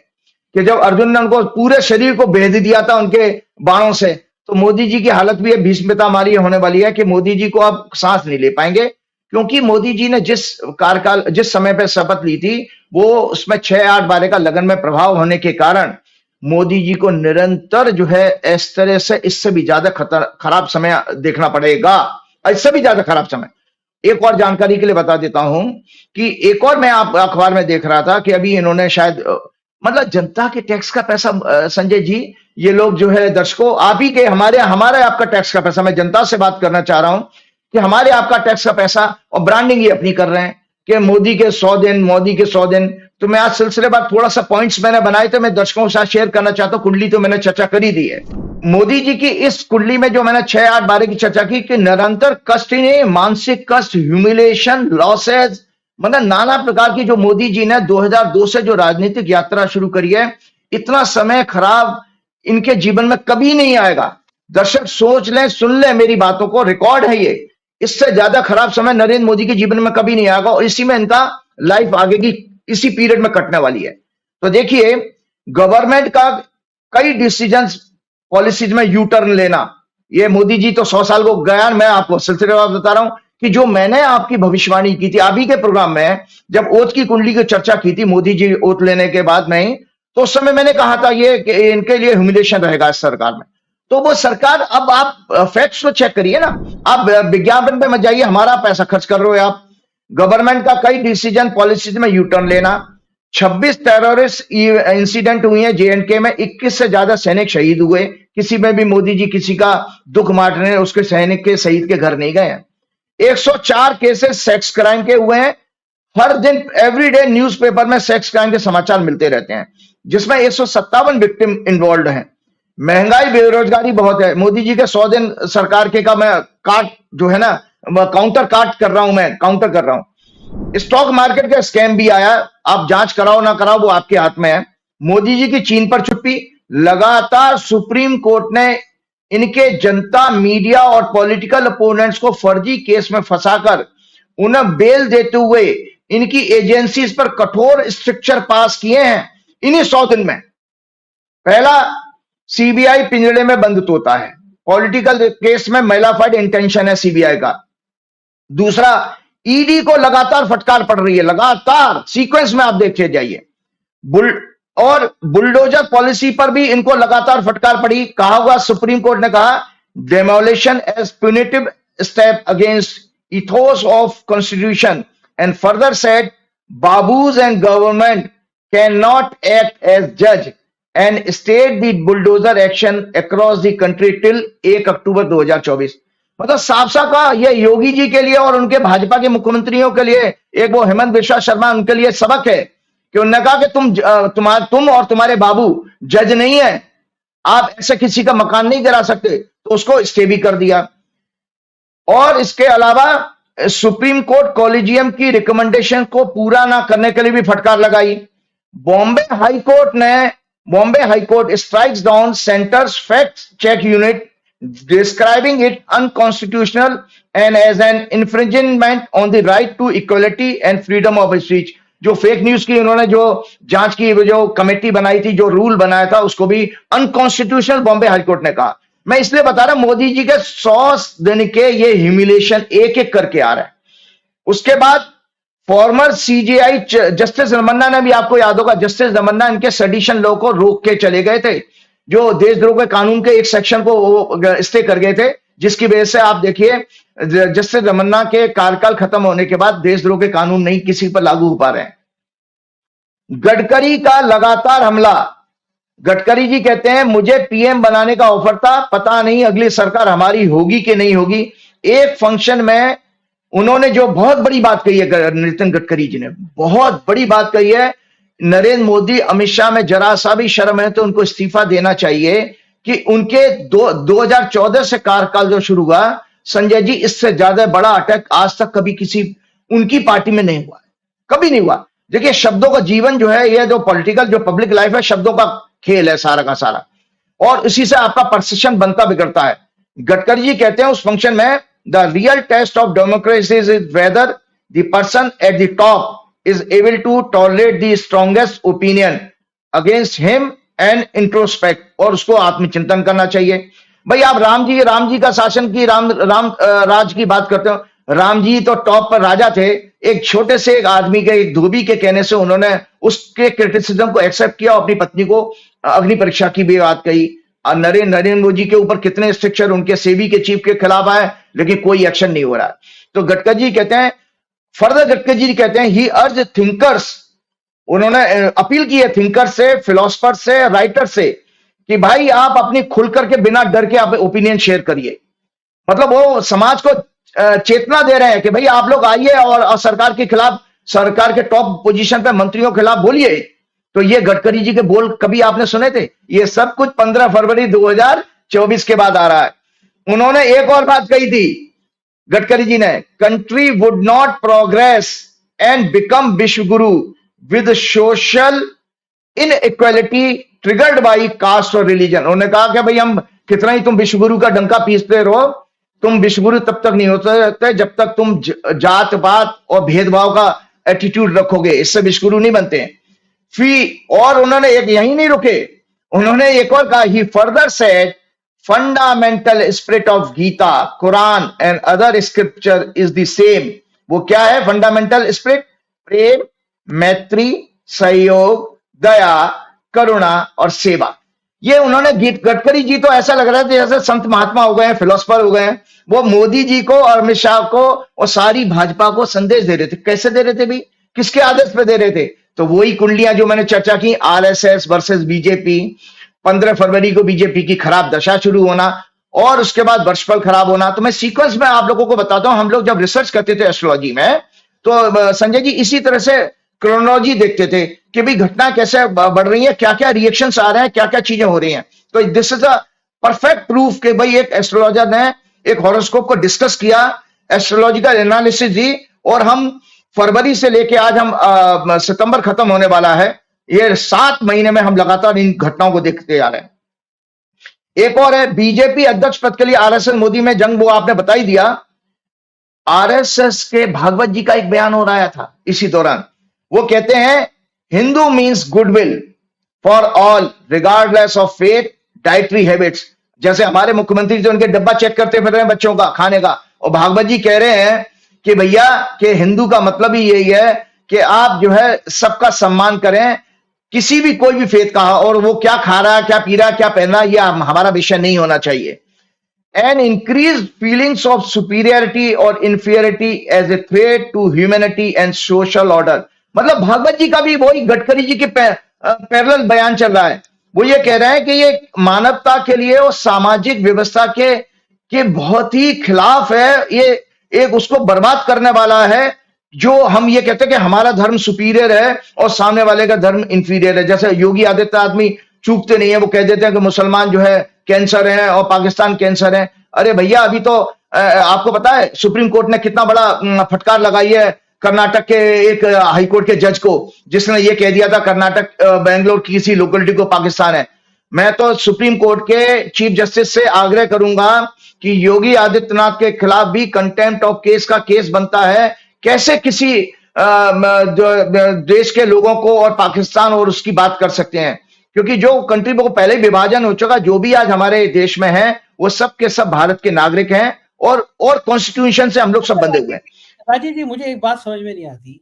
कि जब अर्जुन ने उनको पूरे शरीर को भेद दिया था उनके बाणों से, तो मोदी जी की हालत भी भीष्म पितामह होने वाली है कि मोदी जी को अब सांस नहीं ले पाएंगे, क्योंकि मोदी जी ने जिस समय पे शपथ ली थी वो उसमें 6, 8, 12 का लगन में प्रभाव होने के कारण मोदी जी को निरंतर जो है इस तरह से इससे भी ज्यादा खराब समय देखना पड़ेगा, इससे भी ज्यादा खराब समय। एक और जानकारी के लिए बता देता हूं कि एक और मैं आप अखबार में देख रहा था कि अभी इन्होंने शायद मतलब जनता के टैक्स का पैसा, संजय जी, ये लोग जो है दर्शकों, आप ही के हमारे आपका टैक्स का पैसा, मैं जनता से बात करना चाह रहा हूं कि हमारे आपका टैक्स का पैसा, और ब्रांडिंग ही अपनी कर रहे हैं कि मोदी के 100 दिन, मोदी के 100 दिन। तो मैं आज सिलसिले बाद थोड़ा सा पॉइंट्स मैंने बनाए थे, मैं दर्शकों के साथ शेयर करना चाहता हूं। कुंडली तो मैंने चर्चा कर ही दी है। मोदी जी की इस कुंडली में जो मैंने 6, 8, 12 की चर्चा की कि निरंतर कष्ट ही नहीं, मानसिक कष्ट, ह्यूमिलेशन, लॉसेस, मतलब नाना प्रकार की जो मोदी जी ने 2002 से जो राजनीतिक यात्रा शुरू करी है, इतना समय खराब, इनके जीवन में कभी नहीं आएगा। दर्शक सोच लें, सुन लें मेरी बातों को, रिकॉर्ड है ये। इससे ज्यादा खराब समय नरेंद्र मोदी के जीवन में कभी नहीं आएगा और इसी में इनका लाइफ आगे की इसी पीरियड में कटने वाली है। तो देखिए, गवर्नमेंट का कई डिसीजंस पॉलिसीज में यू टर्न लेना, ये मोदी जी तो 100 साल को गया। मैं आपको सिलसिलेवार बता रहा हूं कि जो मैंने आपकी भविष्यवाणी की थी आप ही के प्रोग्राम में, जब ओथ की कुंडली की चर्चा की थी मोदी जी ओथ लेने के बाद में, तो उस समय मैंने कहा था ये कि इनके लिए ह्यूमिलेशन रहेगा इस सरकार में। तो वो सरकार, अब आप फैक्ट्स तो चेक करिए ना, आप विज्ञापन पे मत जाइए, हमारा पैसा खर्च कर रहे हो आप। गवर्नमेंट का कई डिसीजन पॉलिसीज में यू टर्न लेना। 26 टेररिस्ट इंसिडेंट हुए हैं जेएंडके में, 21 से ज्यादा सैनिक शहीद हुए। किसी में भी मोदी जी किसी का दुख बांटने उसके सैनिक के शहीद के घर नहीं गए हैं। 104 केसेस सेक्स क्राइम के हुए हैं। हर दिन एवरीडे न्यूज़पेपर में सेक्स क्राइम के समाचार मिलते रहते हैं, जिसमें 157 विक्टिम इन्वॉल्व हैं। महंगाई, बेरोजगारी बहुत है। मोदी जी के 100 दिन सरकार के का मैं काट जो है ना, काउंटर काट कर रहा हूं, मैं काउंटर कर रहा हूं। स्टॉक मार्केट का स्कैम भी आया, आप जांच कराओ ना कराओ वो आपके हाथ में है। मोदी जी की चीन पर चुप्पी, लगातार सुप्रीम कोर्ट ने इनके जनता, मीडिया और पॉलिटिकल अपोनेंट्स को फर्जी केस में फंसाकर उन्हें बेल देते हुए इनकी एजेंसीज पर कठोर स्ट्रिक्चर पास किए हैं इन्हीं 100 दिन में। पहला, सीबीआई पिंजड़े में बंद तोता है, पॉलिटिकल केस में मैलाफाइड इंटेंशन है सीबीआई का। दूसरा, ईडी को लगातार फटकार पड़ रही है, लगातार सीक्वेंस में आप देखते जाइए। बुलडोजर पॉलिसी पर भी इनको लगातार फटकार पड़ी। कहा हुआ, सुप्रीम कोर्ट ने कहा demolition as punitive step against ethos of constitution and further said babus and government cannot act as judge and stayed the bulldozer action across the country till 1 अक्टूबर 2024। मतलब साफ साफ का ये योगी जी के लिए और उनके भाजपा के मुख्यमंत्रियों के लिए, एक वो हेमंत बिश्वा शर्मा, उनके लिए सबक है कि उन्होंने कहा कि तुम और तुम्हारे बाबू जज नहीं है, आप ऐसे किसी का मकान नहीं गिरा सकते, तो उसको स्टे भी कर दिया। और इसके अलावा सुप्रीम कोर्ट कॉलेजियम की रिकमेंडेशन को पूरा ना करने के लिए भी फटकार लगाई। Bombay high court strikes down centre's fact check unit describing it unconstitutional and as an infringement on the right to equality and freedom of speech. जो फेक न्यूज की उन्होंने जो जांच की, जो कमेटी बनाई थी, जो रूल बनाया था, उसको भी अनकॉन्स्टिट्यूशनल बॉम्बे हाईकोर्ट ने कहा। मैं इसलिए बता रहा हूं, मोदी जी के 100 दिन के ये ह्यूमिलेशन एक एक करके आ रहा है। उसके बाद फॉर्मर सीजेआई जस्टिस रमन्ना ने भी, आपको याद होगा, जस्टिस रमन्ना इनके सेडिशन लॉ को रोक के चले गए थे, जो देशद्रोह के कानून के एक सेक्शन को स्टे कर गए थे, जिसकी वजह से आप देखिए जस्टिस रमन्ना के कार्यकाल खत्म होने के बाद देशद्रोह के कानून नहीं किसी पर लागू हो पा रहे हैं। गडकरी का लगातार हमला। गडकरी जी कहते हैं मुझे पीएम बनाने का ऑफर था, पता नहीं अगली सरकार हमारी होगी कि नहीं होगी। एक फंक्शन में उन्होंने जो बहुत बड़ी बात कही है, नितिन गडकरी जी ने बहुत बड़ी बात कही है, नरेंद्र मोदी, अमित शाह में जरा सा भी शर्म है तो उनको इस्तीफा देना चाहिए कि उनके 2014 से कार्यकाल जो शुरू हुआ, संजय जी, इससे ज्यादा बड़ा अटैक आज तक कभी किसी उनकी पार्टी में नहीं हुआ, कभी नहीं हुआ। देखिए, शब्दों का जीवन जो है, ये जो पॉलिटिकल जो पब्लिक लाइफ है, शब्दों का खेल है सारा का सारा, और इसी से आपका परसेप्शन बनता बिगड़ता है। गडकरी जी कहते हैं उस फंक्शन में, the real test of democracy is whether the person at the top is able to tolerate the strongest opinion against him and introspect, और उसको आत्मचिंतन करना चाहिए। भाई, आप राम जी का शासन की राम राज की बात करते हो। राम जी तो टॉप पर राजा थे, एक छोटे से एक आदमी के, एक धोबी के कहने से उन्होंने उसके क्रिटिसिज्म को एक्सेप्ट किया, अपनी पत्नी को अग्नि परीक्षा की भी बात कही। नरेंद्र मोदी के ऊपर कितने स्ट्रिक्चर उनके सेबी के चीफ के खिलाफ आए, लेकिन कोई एक्शन नहीं हो रहा है। तो गडकरी जी कहते हैं, फर्दर गडकरी जी कहते हैं, ही अर्ज थिंकर्स, उन्होंने अपील की है थिंकर से, फिलोसफर से, राइटर से, कि भाई आप अपनी खुल करके बिना डर के आप ओपिनियन शेयर करिए। मतलब वो समाज को चेतना दे रहे हैं कि भाई आप लोग आइए और सरकार के खिलाफ, सरकार के टॉप पोजीशन पे मंत्रियों के खिलाफ बोलिए। तो ये गडकरी जी के बोल कभी आपने सुने थे? ये सब कुछ 15 फरवरी 2024 के बाद आ रहा है। उन्होंने एक और बात कही थी गडकरी जी ने, country would not progress and become vishwa guru with social inequality triggered by caste और रिलीजन। उन्होंने कहा कि भाई हम कितना ही तुम विश्वगुरु का डंका पीसते रहो, तुम विश्वगुरु तब तक नहीं हो सकते जब तक तुम जात पात और भेदभाव का एटीट्यूड रखोगे, इससे विश्वगुरु नहीं बनते हैं। और उन्होंने एक यही नहीं रुके, उन्होंने एक और कहा, he further said fundamental spirit of Gita, Quran and other scripture is the same. वो क्या है फंडामेंटल स्पिरिट? प्रेम, मैत्री, सहयोग, दया, करुणा और सेवा। ये उन्होंने गडकरी जी तो ऐसा लग रहा है जैसे संत महात्मा हो गए हैं, फिलोसफर हो गए हैं। वो मोदी जी को और अमित शाह को और सारी भाजपा को संदेश दे रहे थे। कैसे दे रहे थे भी? किसके आदेश पे दे रहे थे? तो वही कुंडलियां जो मैंने चर्चा की, आरएसएस वर्सेस बीजेपी, 15 फरवरी को बीजेपी की खराब दशा शुरू होना और उसके बाद वर्षफल खराब होना। तो मैं सीक्वेंस में आप लोगों को बताता हूं। हम लोग जब रिसर्च करते थे एस्ट्रोलॉजी में, तो संजय जी इसी तरह से क्रोनोलॉजी देखते थे कि भाई घटना कैसे बढ़ रही है, क्या क्या रिएक्शंस आ रहे हैं, क्या क्या चीजें हो रही हैं। तो this is a perfect proof कि भाई एक एस्ट्रोलॉजर ने एक हॉरोस्कोप को डिस्कस किया, एस्ट्रोलॉजिकल एनालिसिस दी, और हम फरवरी से लेके आज हम सितंबर खत्म होने वाला है, ये 7 महीने में हम लगातार इन घटनाओं को देखते आ रहे हैं। एक और है बीजेपी अध्यक्ष पद के लिए आरएसएस मोदी में जंग, वो आपने बता ही दिया। आरएसएस के भागवत जी का एक बयान हो रहा था इसी दौरान। वो कहते हैं Hindu means goodwill for all regardless of faith, dietary habits. जैसे हमारे मुख्यमंत्री जो उनके डब्बा चेक करते फिर रहे हैं बच्चों का खाने का, और भागवत जी कह रहे हैं कि भैया कि हिंदू का मतलब ही यही है कि आप जो है सबका सम्मान करें, किसी भी कोई भी फेथ का, और वो क्या खा रहा है, क्या पी रहा है, क्या पहन रहा है, यह हमारा विषय नहीं होना चाहिए। And increase feelings of superiority और inferiority as a threat to humanity and social order. मतलब भागवत जी का भी वही गडकरी जी के पैरेलल बयान चल रहा है। वो ये कह रहे हैं कि ये मानवता के लिए और सामाजिक व्यवस्था के बहुत ही खिलाफ है, ये एक उसको बर्बाद करने वाला है। जो हम ये कहते हैं कि हमारा धर्म सुपीरियर है और सामने वाले का धर्म इंफीरियर है। जैसे योगी आदित्यनाथ आदमी चूकते नहीं है, वो कह देते हैं कि मुसलमान जो है कैंसर है और पाकिस्तान कैंसर है। अरे भैया अभी तो आपको पता है सुप्रीम कोर्ट ने कितना बड़ा फटकार लगाई है कर्नाटक के एक हाई कोर्ट के जज को, जिसने ये कह दिया था कर्नाटक बेंगलोर की किसी लोकेलिटी को पाकिस्तान है। मैं तो सुप्रीम कोर्ट के चीफ जस्टिस से आग्रह करूंगा कि योगी आदित्यनाथ के खिलाफ भी कंटेम्प्ट ऑफ केस का केस बनता है। कैसे किसी देश के लोगों को और पाकिस्तान और उसकी बात कर सकते हैं? क्योंकि जो कंट्री को पहले विभाजन हो चुका, जो भी आज हमारे देश में है वो सब के सब भारत के नागरिक हैं और कॉन्स्टिट्यूशन से हम लोग सब बंधे हुए हैं। राजीव जी, मुझे एक बात समझ में नहीं आती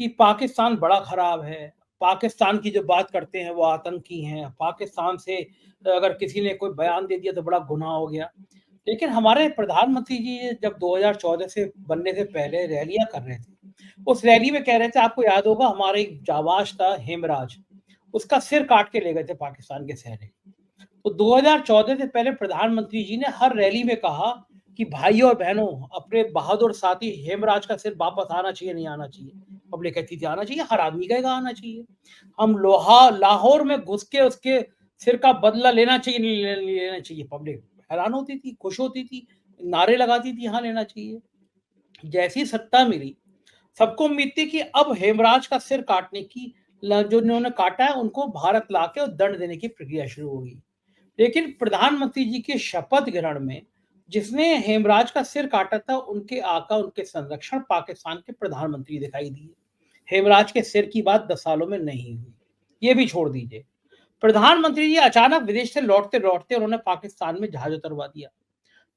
कि पाकिस्तान बड़ा खराब है, पाकिस्तान की जो बात करते हैं वो आतंकी हैं, पाकिस्तान से अगर किसी ने कोई बयान दे दिया तो बड़ा गुनाह हो गया। लेकिन हमारे प्रधानमंत्री जी जब 2014 से बनने से पहले रैलियां कर रहे थे, उस रैली में कह रहे थे, आपको याद होगा हमारे एक जाबाज था हेमराज, उसका सिर काट के ले गए थे पाकिस्तान के सहरे। तो 2014 से पहले प्रधानमंत्री जी ने हर रैली में कहा कि भाइयों और बहनों, अपने बहादुर साथी हेमराज का सिर वापस आना चाहिए, नहीं आना चाहिए। पब्लिक कहती थी आना चाहिए, हर आदमी का आना चाहिए। हम लाहौर में घुस के उसके सिर का बदला लेना चाहिए, नहीं लेना चाहिए। पब्लिक हैरान होती थी, खुश होती थी, नारे लगाती थी, हाँ लेना चाहिए। जैसी सत्ता मिली, सबको उम्मीद थी कि अब हेमराज का सिर काटने की, जो इन्होंने काटा है उनको भारत लाके और दंड देने की प्रक्रिया शुरू होगी। लेकिन प्रधानमंत्री जी के शपथ ग्रहण में जिसने हेमराज का सिर काटा था, उनके आका, उनके संरक्षण पाकिस्तान के प्रधानमंत्री दिखाई दिए। हेमराज के सिर की बात 10 सालों में नहीं हुई, ये भी छोड़ दीजिए। प्रधानमंत्री जी अचानक विदेश से लौटते लौटते उन्होंने पाकिस्तान में जहाज उतरवा दिया।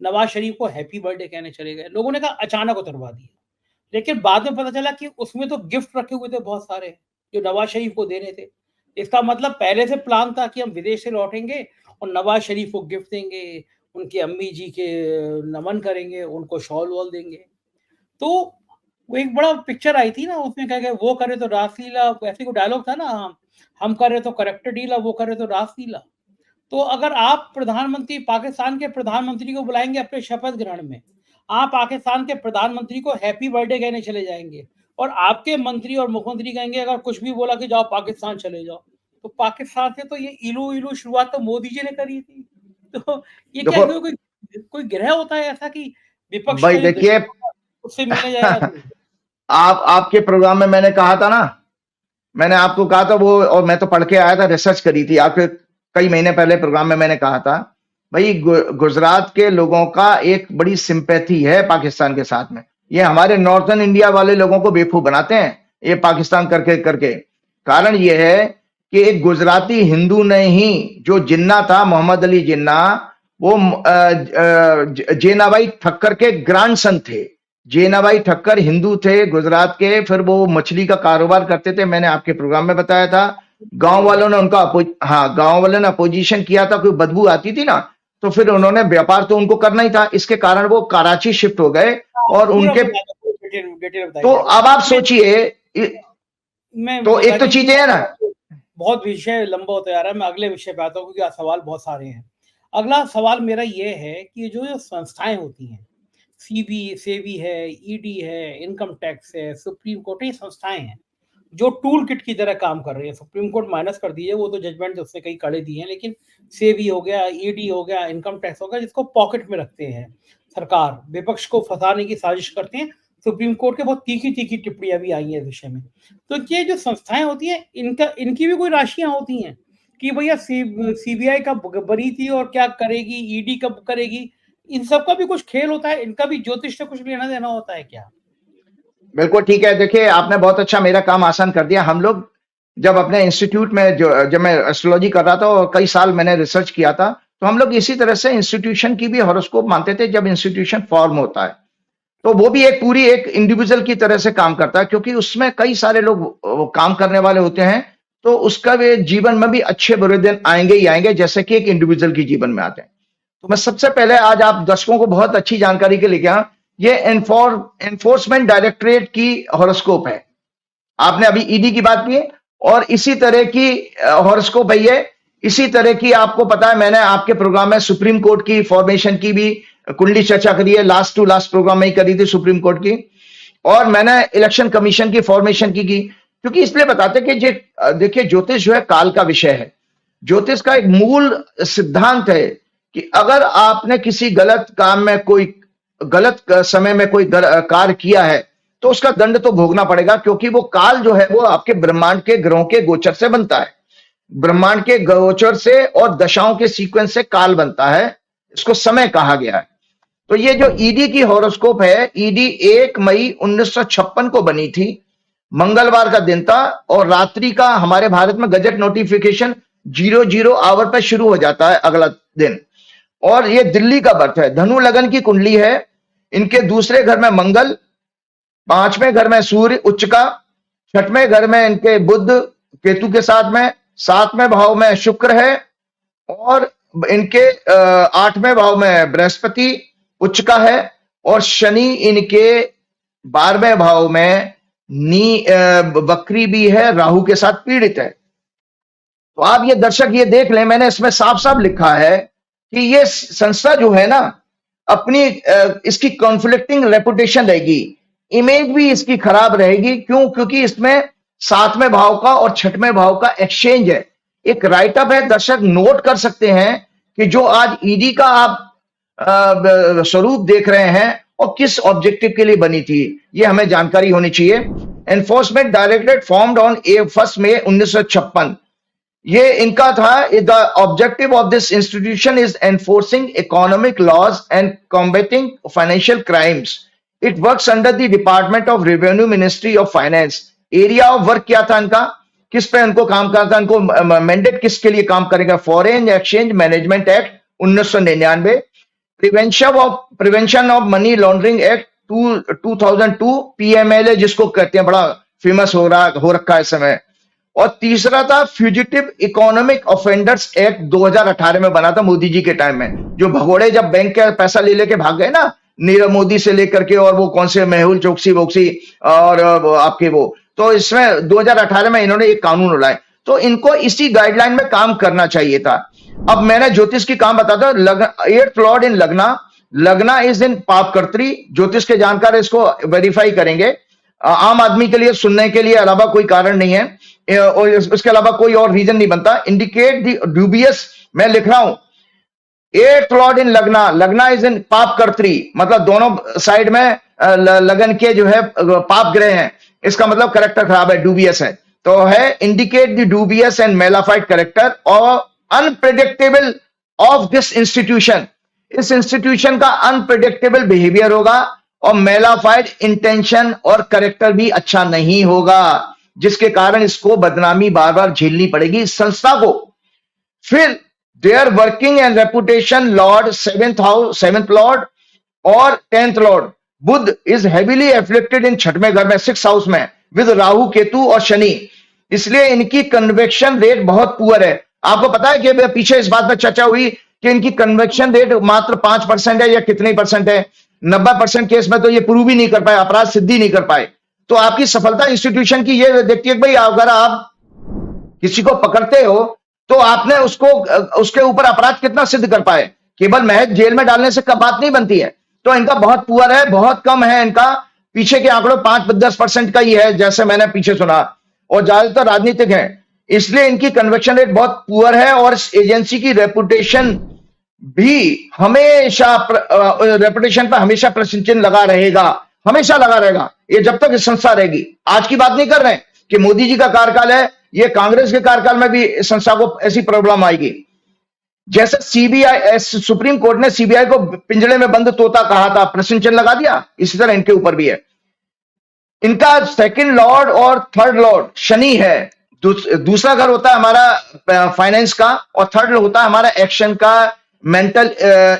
नवाज शरीफ को हैप्पी बर्थडे कहने चले गए। लोगों ने कहा अचानक उतरवा दिया, लेकिन बाद में पता चला कि उसमें तो गिफ्ट रखे हुए थे बहुत सारे, जो नवाज शरीफ को देने थे। इसका मतलब पहले से प्लान था कि हम विदेश से लौटेंगे और नवाज शरीफ को गिफ्ट देंगे, उनकी अम्मी जी के नमन करेंगे, उनको शॉल वॉल देंगे। तो वो एक बड़ा पिक्चर आई थी ना, उसमें क्या वो करे तो रासलीला, ऐसे कोई डायलॉग था ना, हम करे तो करेक्टर डीला, वो करे तो रासलीला। तो अगर आप प्रधानमंत्री, पाकिस्तान के प्रधानमंत्री को बुलाएंगे अपने शपथ ग्रहण में, आप पाकिस्तान के प्रधानमंत्री को हैप्पी बर्थडे कहने चले जाएंगे, और आपके मंत्री और मुख्यमंत्री कहेंगे अगर कुछ भी बोला कि जाओ पाकिस्तान चले जाओ। तो पाकिस्तान से तो ये इलू शुरुआत तो मोदी जी ने करी थी। तो ये क्या कोई ग्रह होता है ऐसा कि विपक्ष भाई देखिए, उससे मिलने जाएगा? आपके प्रोग्राम में मैंने कहा था ना मैंने आपको कहा था वो, और मैं तो पढ़ के आया था, रिसर्च करी थी आपके कई महीने पहले प्रोग्राम में मैंने कहा था भाई गुजरात के लोगों का एक बड़ी सिंपैथी है पाकिस्तान के साथ में। ये हमारे नॉर्थर्न इंडिया वाले लोगों को बेवकूफ बनाते हैं ये पाकिस्तान करके करके। कारण ये है कि एक गुजराती हिंदू ने ही, जो जिन्ना था मोहम्मद अली जिन्ना, वो जेनाबाई ठक्कर के ग्रैंडसन थे। जेनाबाई ठक्कर हिंदू थे गुजरात के, फिर वो मछली का कारोबार करते थे, मैंने आपके प्रोग्राम में बताया था। गांव वालों ने उनका गांव वालों ने अपोजिशन किया था, कोई बदबू आती थी ना, तो फिर उन्होंने व्यापार तो उनको करना ही था, इसके कारण वो कराची शिफ्ट हो गए और पूरा उनके। डिटेल तो बताइए। अब आप सोचिए, मैं तो एक तो राजीव चीजें है ना, बहुत विषय लंबा होता जा रहा है, मैं अगले विषय पे आता हूँ क्योंकि आज सवाल बहुत सारे हैं। अगला सवाल मेरा ये है कि जो संस्थाएं होती हैं, सेबी है, ईडी है, इनकम टैक्स है, सुप्रीम कोर्ट, ये संस्थाएं हैं जो टूल किट की तरह काम कर रही है। सुप्रीम कोर्ट माइनस कर दी है, वो तो जजमेंट उसने कई कड़े दिए हैं, लेकिन सेबी हो गया, ईडी हो गया, इनकम टैक्स हो गया, जिसको पॉकेट में रखते हैं सरकार, विपक्ष को फंसाने की साजिश करते हैं। सुप्रीम कोर्ट के बहुत तीखी तीखी टिप्पणियां भी आई हैं इस विषय में। तो ये जो संस्थाएं होती हैं, इनकी भी कोई राशियां होती हैं कि भैया सीबीआई कब बनी थी और क्या करेगी, ईडी कब करेगी, इन सब का भी कुछ खेल होता है, इनका भी ज्योतिष से कुछ लेना देना होता है क्या? बिल्कुल ठीक है। देखिए आपने बहुत अच्छा मेरा काम आसान कर दिया। हम लोग जब अपने इंस्टीट्यूट में जब मैं एस्ट्रोलॉजी कर रहा था और कई साल मैंने रिसर्च किया था, तो हम लोग इसी तरह से इंस्टीट्यूशन की भी हॉरोस्कोप मानते थे। जब इंस्टीट्यूशन फॉर्म होता है तो वो भी एक पूरी एक इंडिविजुअल की तरह से काम करता है, क्योंकि उसमें कई सारे लोग काम करने वाले होते हैं, तो उसका भी जीवन में भी अच्छे बुरे दिन आएंगे ही आएंगे, जैसे कि एक इंडिविजुअल के जीवन में आते हैं। तो मैं सबसे पहले आज आप दर्शकों को बहुत अच्छी जानकारी के लिए क्या, ये एनफोर्समेंट डायरेक्टरेट की हॉरोस्कोप है। आपने अभी ईडी की बात की और इसी तरह की हॉरोस्कोप है ये। इसी तरह की आपको पता है, मैंने आपके प्रोग्राम में सुप्रीम कोर्ट की फॉर्मेशन की भी कुंडली चर्चा करी है, लास्ट टू लास्ट प्रोग्राम में ही करी थी सुप्रीम कोर्ट की, और मैंने इलेक्शन कमीशन की फॉर्मेशन की क्योंकि इसलिए बताते कि देखिए ज्योतिष जो है काल का विषय है। ज्योतिष का एक मूल सिद्धांत है कि अगर आपने किसी गलत काम में कोई गलत समय में कोई कार्य किया है तो उसका दंड तो भोगना पड़ेगा, क्योंकि वो काल जो है वो आपके ब्रह्मांड के ग्रहों के गोचर से बनता है। ब्रह्मांड के गोचर से और दशाओं के सीक्वेंस से काल बनता है, इसको समय कहा गया है। तो ये जो ईडी की हॉरोस्कोप है, ईडी 1 मई 1956 को बनी थी, मंगलवार का दिन था, और रात्रि का हमारे भारत में गजट नोटिफिकेशन 00 आवर पर शुरू हो जाता है अगला दिन। और ये दिल्ली का बर्थ है, धनु लगन की कुंडली है। इनके दूसरे घर में मंगल, 5वें घर में सूर्य उच्च का, 6वें घर में इनके बुध केतु के साथ में, 7वें भाव में शुक्र है, और इनके 8वें भाव में बृहस्पति उच्च का है, और शनि इनके 12वें भाव में वक्री भी है, राहु के साथ पीड़ित है। तो आप ये दर्शक ये देख लें, मैंने इसमें साफ साफ लिखा है कि ये संस्था जो है ना, अपनी इसकी कॉन्फ्लिक्टिंग रेपुटेशन रहेगी, इमेज भी इसकी खराब रहेगी। क्यों? क्योंकि इसमें 7वें भाव का और 6वें भाव का एक्सचेंज है। एक राइटअप है, दर्शक नोट कर सकते हैं कि जो आज ईडी का आप स्वरूप देख रहे हैं और किस ऑब्जेक्टिव के लिए बनी थी, ये हमें जानकारी होनी चाहिए। Enforcement directorate formed on 1 May 1956, ये इनका था। The objective of this institution is enforcing economic laws and combating financial crimes. It works under the department of revenue, ministry of finance. Area of work क्या था इनका, किस पे इनको काम करना था, इनको मैंडेट किसके लिए काम करेगा, foreign exchange management act 1999, prevention of money laundering act 2002, PMLA जिसको कहते हैं, बड़ा फेमस हो रखा है इस समय। और तीसरा था फ्यूजिटिव इकोनॉमिक ऑफेंडर्स एक्ट 2018 में बना था मोदी जी के टाइम में। जो भगोड़े जब बैंक का पैसा ले लेके भाग गए ना, नीरव मोदी से लेकर के, और वो कौन से मेहुल चोकसी वोक्सी और आपके वो, तो इसमें 2018 में इन्होंने एक कानून लाए। तो इनको इसी गाइडलाइन में काम करना चाहिए था। अब मैंने ज्योतिष की काम बताता हूं। 8th लॉर्ड इन लग्ना इज इन पापकर्त्री। ज्योतिष के जानकार इसको वेरीफाई करेंगे। आम आदमी के लिए सुनने के लिए अलावा कोई कारण नहीं है, और इसके अलावा कोई और रीजन नहीं बनता। इंडिकेट द ड्यूबियस, मैं लिख रहा हूं 8th लॉर्ड इन लग्ना इज इन पापकर्त्री, मतलब दोनों साइड में लगन के जो है पाप ग्रह हैं, इसका मतलब करेक्टर खराब है, ड्यूबियस है। तो है indicate the dubious and mala fide character और अनप्रेडिक्टेबल ऑफ दिस इंस्टीट्यूशन। इस इंस्टीट्यूशन का अनप्रेडिक्टेबल बिहेवियर होगा और मेलाफाइड इंटेंशन और कैरेक्टर भी अच्छा नहीं होगा, जिसके कारण इसको बदनामी बार बार झेलनी पड़ेगी इस संस्था को। फिर their working and reputation lord seventh lord और 10th lord Budh is heavily afflicted in छठवें घर में 6th हाउस में विद राहु केतु और शनि, इसलिए इनकी कन्वेक्शन रेट बहुत पुअर है। आपको पता है कि पीछे इस बात पर चर्चा हुई कि इनकी कन्वेक्शन रेट मात्र 5% है या कितने परसेंट है। 90% केस में तो ये प्रूव ही नहीं कर पाए, अपराध सिद्धि नहीं कर पाए। तो आपकी सफलता इंस्टीट्यूशन की ये देखती है भाई, अगर आप किसी को पकड़ते हो तो आपने उसको उसके ऊपर अपराध कितना सिद्ध कर पाए, केवल महज जेल में डालने से कब बात नहीं बनती है। तो इनका बहुत पुअर है, बहुत कम है इनका, पीछे के आंकड़ों 5-10% का ही है जैसे मैंने पीछे सुना, और ज्यादातर राजनीतिक है, इसलिए इनकी कन्वेक्शन रेट बहुत पुअर है। और इस एजेंसी की रेपुटेशन भी हमेशा रेपुटेशन पर हमेशा प्रश्न चिन्ह लगा रहेगा, हमेशा लगा रहेगा, ये जब तक इस संस्था रहेगी। आज की बात नहीं कर रहे हैं कि मोदी जी का कार्यकाल है, ये कांग्रेस के कार्यकाल में भी इस संस्था को ऐसी प्रॉब्लम आएगी। जैसे सीबीआई, सुप्रीम कोर्ट ने सीबीआई को पिंजड़े में बंद तोता कहा था, प्रश्न चिन्ह लगा दिया, इसी तरह इनके ऊपर भी है। इनका 2nd लॉर्ड और 3rd लॉर्ड शनि है। दूसरा घर होता है हमारा फाइनेंस का और 3rd होता है हमारा एक्शन का, मेंटल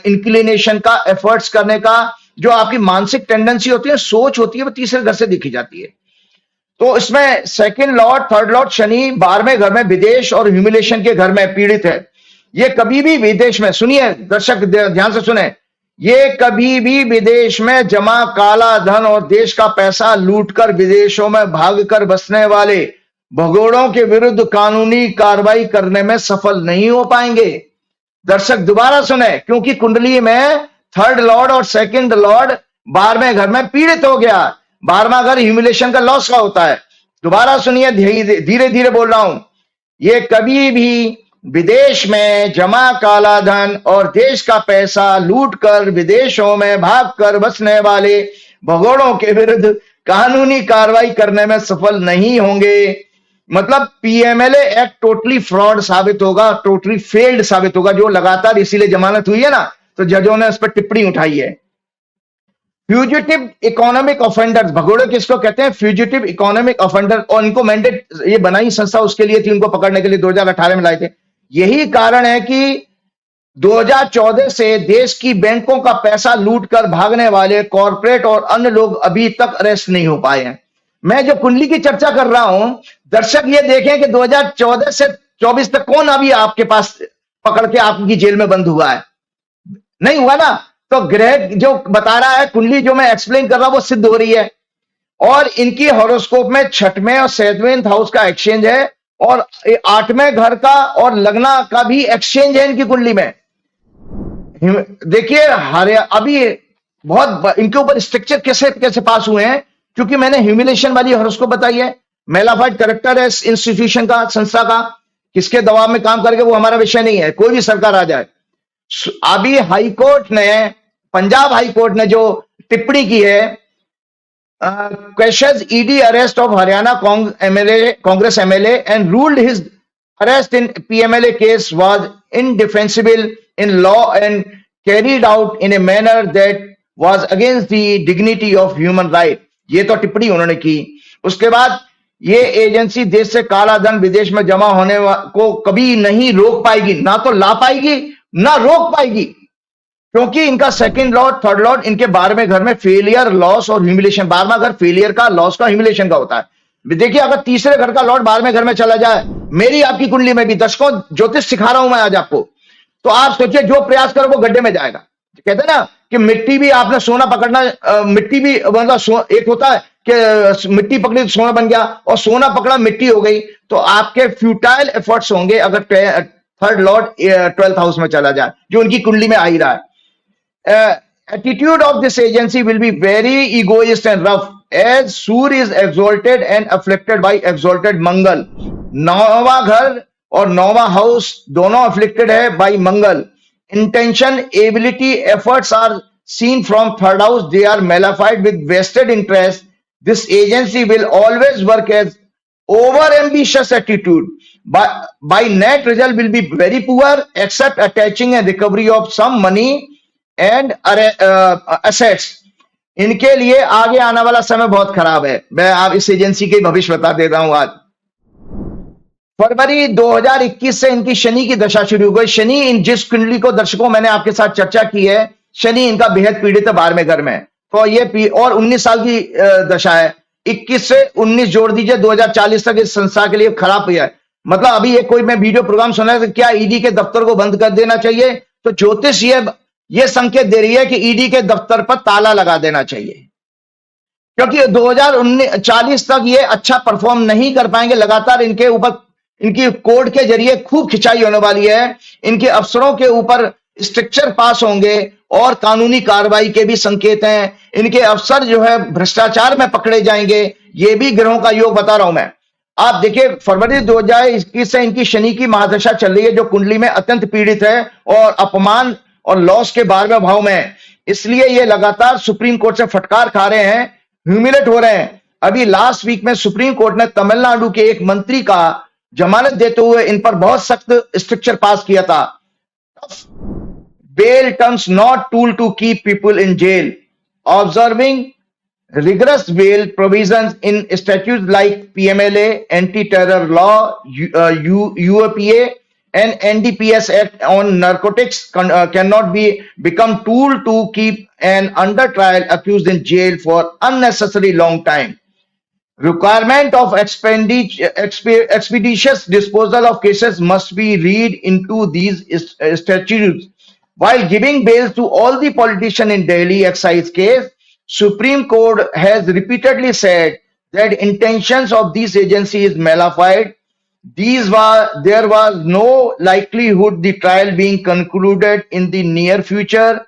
इंक्लिनेशन का, एफर्ट्स करने का, जो आपकी मानसिक टेंडेंसी होती है, सोच होती है, वो तीसरे घर से देखी जाती है। तो इसमें 2nd Lord 3rd Lord Shani 12वें घर में विदेश और ह्यूमिलेशन के घर में पीड़ित है। ये कभी भी विदेश में, सुनिए दर्शक ध्यान से सुने, ये कभी भी विदेश में जमा काला धन और देश का पैसा लूटकर विदेशों में भागकर बसने वाले भगोड़ों के विरुद्ध कानूनी कार्रवाई करने में सफल नहीं हो पाएंगे। दर्शक दोबारा सुने, क्योंकि कुंडली में 3rd लॉर्ड और 2nd लॉर्ड 12वें घर में पीड़ित हो गया। 12वां घर ह्यूमिलेशन का, लॉस का होता है। दोबारा सुनिए, धीरे धीरे बोल रहा हूं, ये कभी भी विदेश में जमा काला धन और देश का पैसा लूटकर विदेशों में भागकर बसने वाले भगोड़ों के विरुद्ध कानूनी कार्रवाई करने में सफल नहीं होंगे। मतलब पीएमएलए एक्ट टोटली फ्रॉड साबित होगा, टोटली फेल्ड साबित होगा, जो लगातार इसीलिए जमानत हुई है ना, तो जजों ने उस पर टिप्पणी उठाई है। फ्यूजिटिव इकोनॉमिक ऑफेंडर्स, भगोड़े किसको कहते हैं? फ्यूजिटिव इकोनॉमिक ऑफेंडर, और इनको मैंडेट ये बनाई संस्था उसके लिए थी, उनको पकड़ने के लिए 2018 में लाए थे। यही कारण है कि 2014 से देश की बैंकों का पैसा लूटकर भागने वाले कॉर्पोरेट और अन्य लोग अभी तक अरेस्ट नहीं हो पाए हैं। मैं जो कुंडली की चर्चा कर रहा हूं, दर्शक ये देखें कि 2014 से 24 तक कौन अभी आपके पास पकड़ के आपकी जेल में बंद हुआ है? नहीं हुआ ना। तो ग्रह जो बता रहा है, कुंडली जो मैं एक्सप्लेन कर रहा हूं वो सिद्ध हो रही है। और इनकी हॉरोस्कोप में 6वें और 7वें हाउस का एक्सचेंज है और 8वें घर का और लग्ना का भी एक्सचेंज है इनकी कुंडली में। देखिए अभी बहुत इनके ऊपर स्ट्रक्चर कैसे कैसे पास हुए हैं, क्योंकि मैंने ह्यूमिलेशन वाली हॉरोस्कोप बताई है। मेलाफाइड कैरेक्टर है इंस्टीट्यूशन का, संस्था का, किसके दबाव में काम करके वो हमारा विषय नहीं है, कोई भी सरकार आ जाए। अभी हाईकोर्ट ने, पंजाब हाईकोर्ट ने जो टिप्पणी की है, questions ED arrest of Haryana Congress MLA and ruled his arrest in PMLA case was indefensible in law and carried out in a manner that was against the dignity of human right। ये तो टिप्पणी उन्होंने की। उसके बाद ये agency देश से काला धन विदेश में जमा होने को कभी नहीं रोक पाएगी, ना तो ला पाएगी ना रोक पाएगी, क्योंकि इनका 2nd लॉर्ड 3rd लॉर्ड इनके 12वें घर में फेलियर, लॉस और ह्यूमिलेशन। 12वां घर फेलियर का, लॉस का, ह्यूमिलेशन का होता है। देखिए अगर तीसरे घर का लॉर्ड 12वें घर में चला जाए, मेरी आपकी कुंडली में भी, दर्शकों ज्योतिष सिखा रहा हूं मैं आज आपको, तो आप सोचिए जो प्रयास करो वो गड्ढे में जाएगा। कहते हैं ना कि मिट्टी भी आपने सोना पकड़ना, मिट्टी भी मतलब एक होता है कि मिट्टी पकड़ी तो सोना बन गया, और सोना पकड़ा मिट्टी हो गई। तो आपके फ्यूटाइल एफर्ट्स होंगे अगर 3rd लॉर्ड 12th हाउस में चला जाए, जो उनकी कुंडली में आ ही रहा है। Attitude of this agency will be very egoist and rough as Surya is exalted and afflicted by exalted Mangal। 9वां घर और 9वां हाउस दोनों afflicted है by Mangal। Intention, ability, efforts are seen from 3rd house, they are malefied with vested interest। This agency will always work as over ambitious attitude. By net result will be very poor except attaching a recovery of some money and assets. इनके लिए आगे आने वाला समय बहुत खराब है। मैं आप इस एजेंसी के भविष्य बता दे रहा हूं। आज फरवरी 2021 से इनकी शनि की दशा शुरू हो गई। शनि इन जिस कुंडली को दर्शकों मैंने आपके साथ चर्चा की है, शनि इनका बेहद पीड़ित है 12वें घर में। तो ये और 19 साल की दशा है। 21 से 19 जोड़ दीजिए, 2040 तक इस संस्था के लिए खराब हुआ है। मतलब अभी ये कोई मैं वीडियो प्रोग्राम सुना है कि क्या ईडी के दफ्तर को बंद कर देना चाहिए, तो ज्योतिष ये संकेत दे रही है कि ईडी के दफ्तर पर ताला लगा देना चाहिए, क्योंकि 2040 तक ये अच्छा परफॉर्म नहीं कर पाएंगे। लगातार इनके ऊपर इनकी कोर्ट के जरिए खूब खिंचाई होने वाली है। इनके अफसरों के ऊपर स्ट्रक्चर पास होंगे और कानूनी कार्रवाई के भी संकेत हैं। इनके अफसर जो है भ्रष्टाचार में पकड़े जाएंगे, ये भी ग्रहों का योग बता रहा हूं मैं। आप देखिए फरवरी 2021 से इनकी शनि की महादशा चल रही है, जो कुंडली में अत्यंत पीड़ित है और अपमान और लॉस के 12वें भाव में है। इसलिए ये लगातार सुप्रीम कोर्ट से फटकार खा रहे हैं, ह्यूमिलेट हो रहे हैं। अभी लास्ट वीक में सुप्रीम कोर्ट ने तमिलनाडु के एक मंत्री का जमानत देते हुए इन पर बहुत सख्त स्ट्रक्चर पास किया था। Bail terms not tool to keep people in jail, observing rigorous bail provisions in statutes like PMLA, anti-terror law, UAPA, and NDPS Act on narcotics cannot become tool to keep an under trial accused in jail for unnecessary long time. Requirement of expeditious disposal of cases must be read into these statutes. While giving bail to all the politicians in Delhi excise case, Supreme Court has repeatedly said that intentions of this agency is malified. There was no likelihood the trial being concluded in the near future.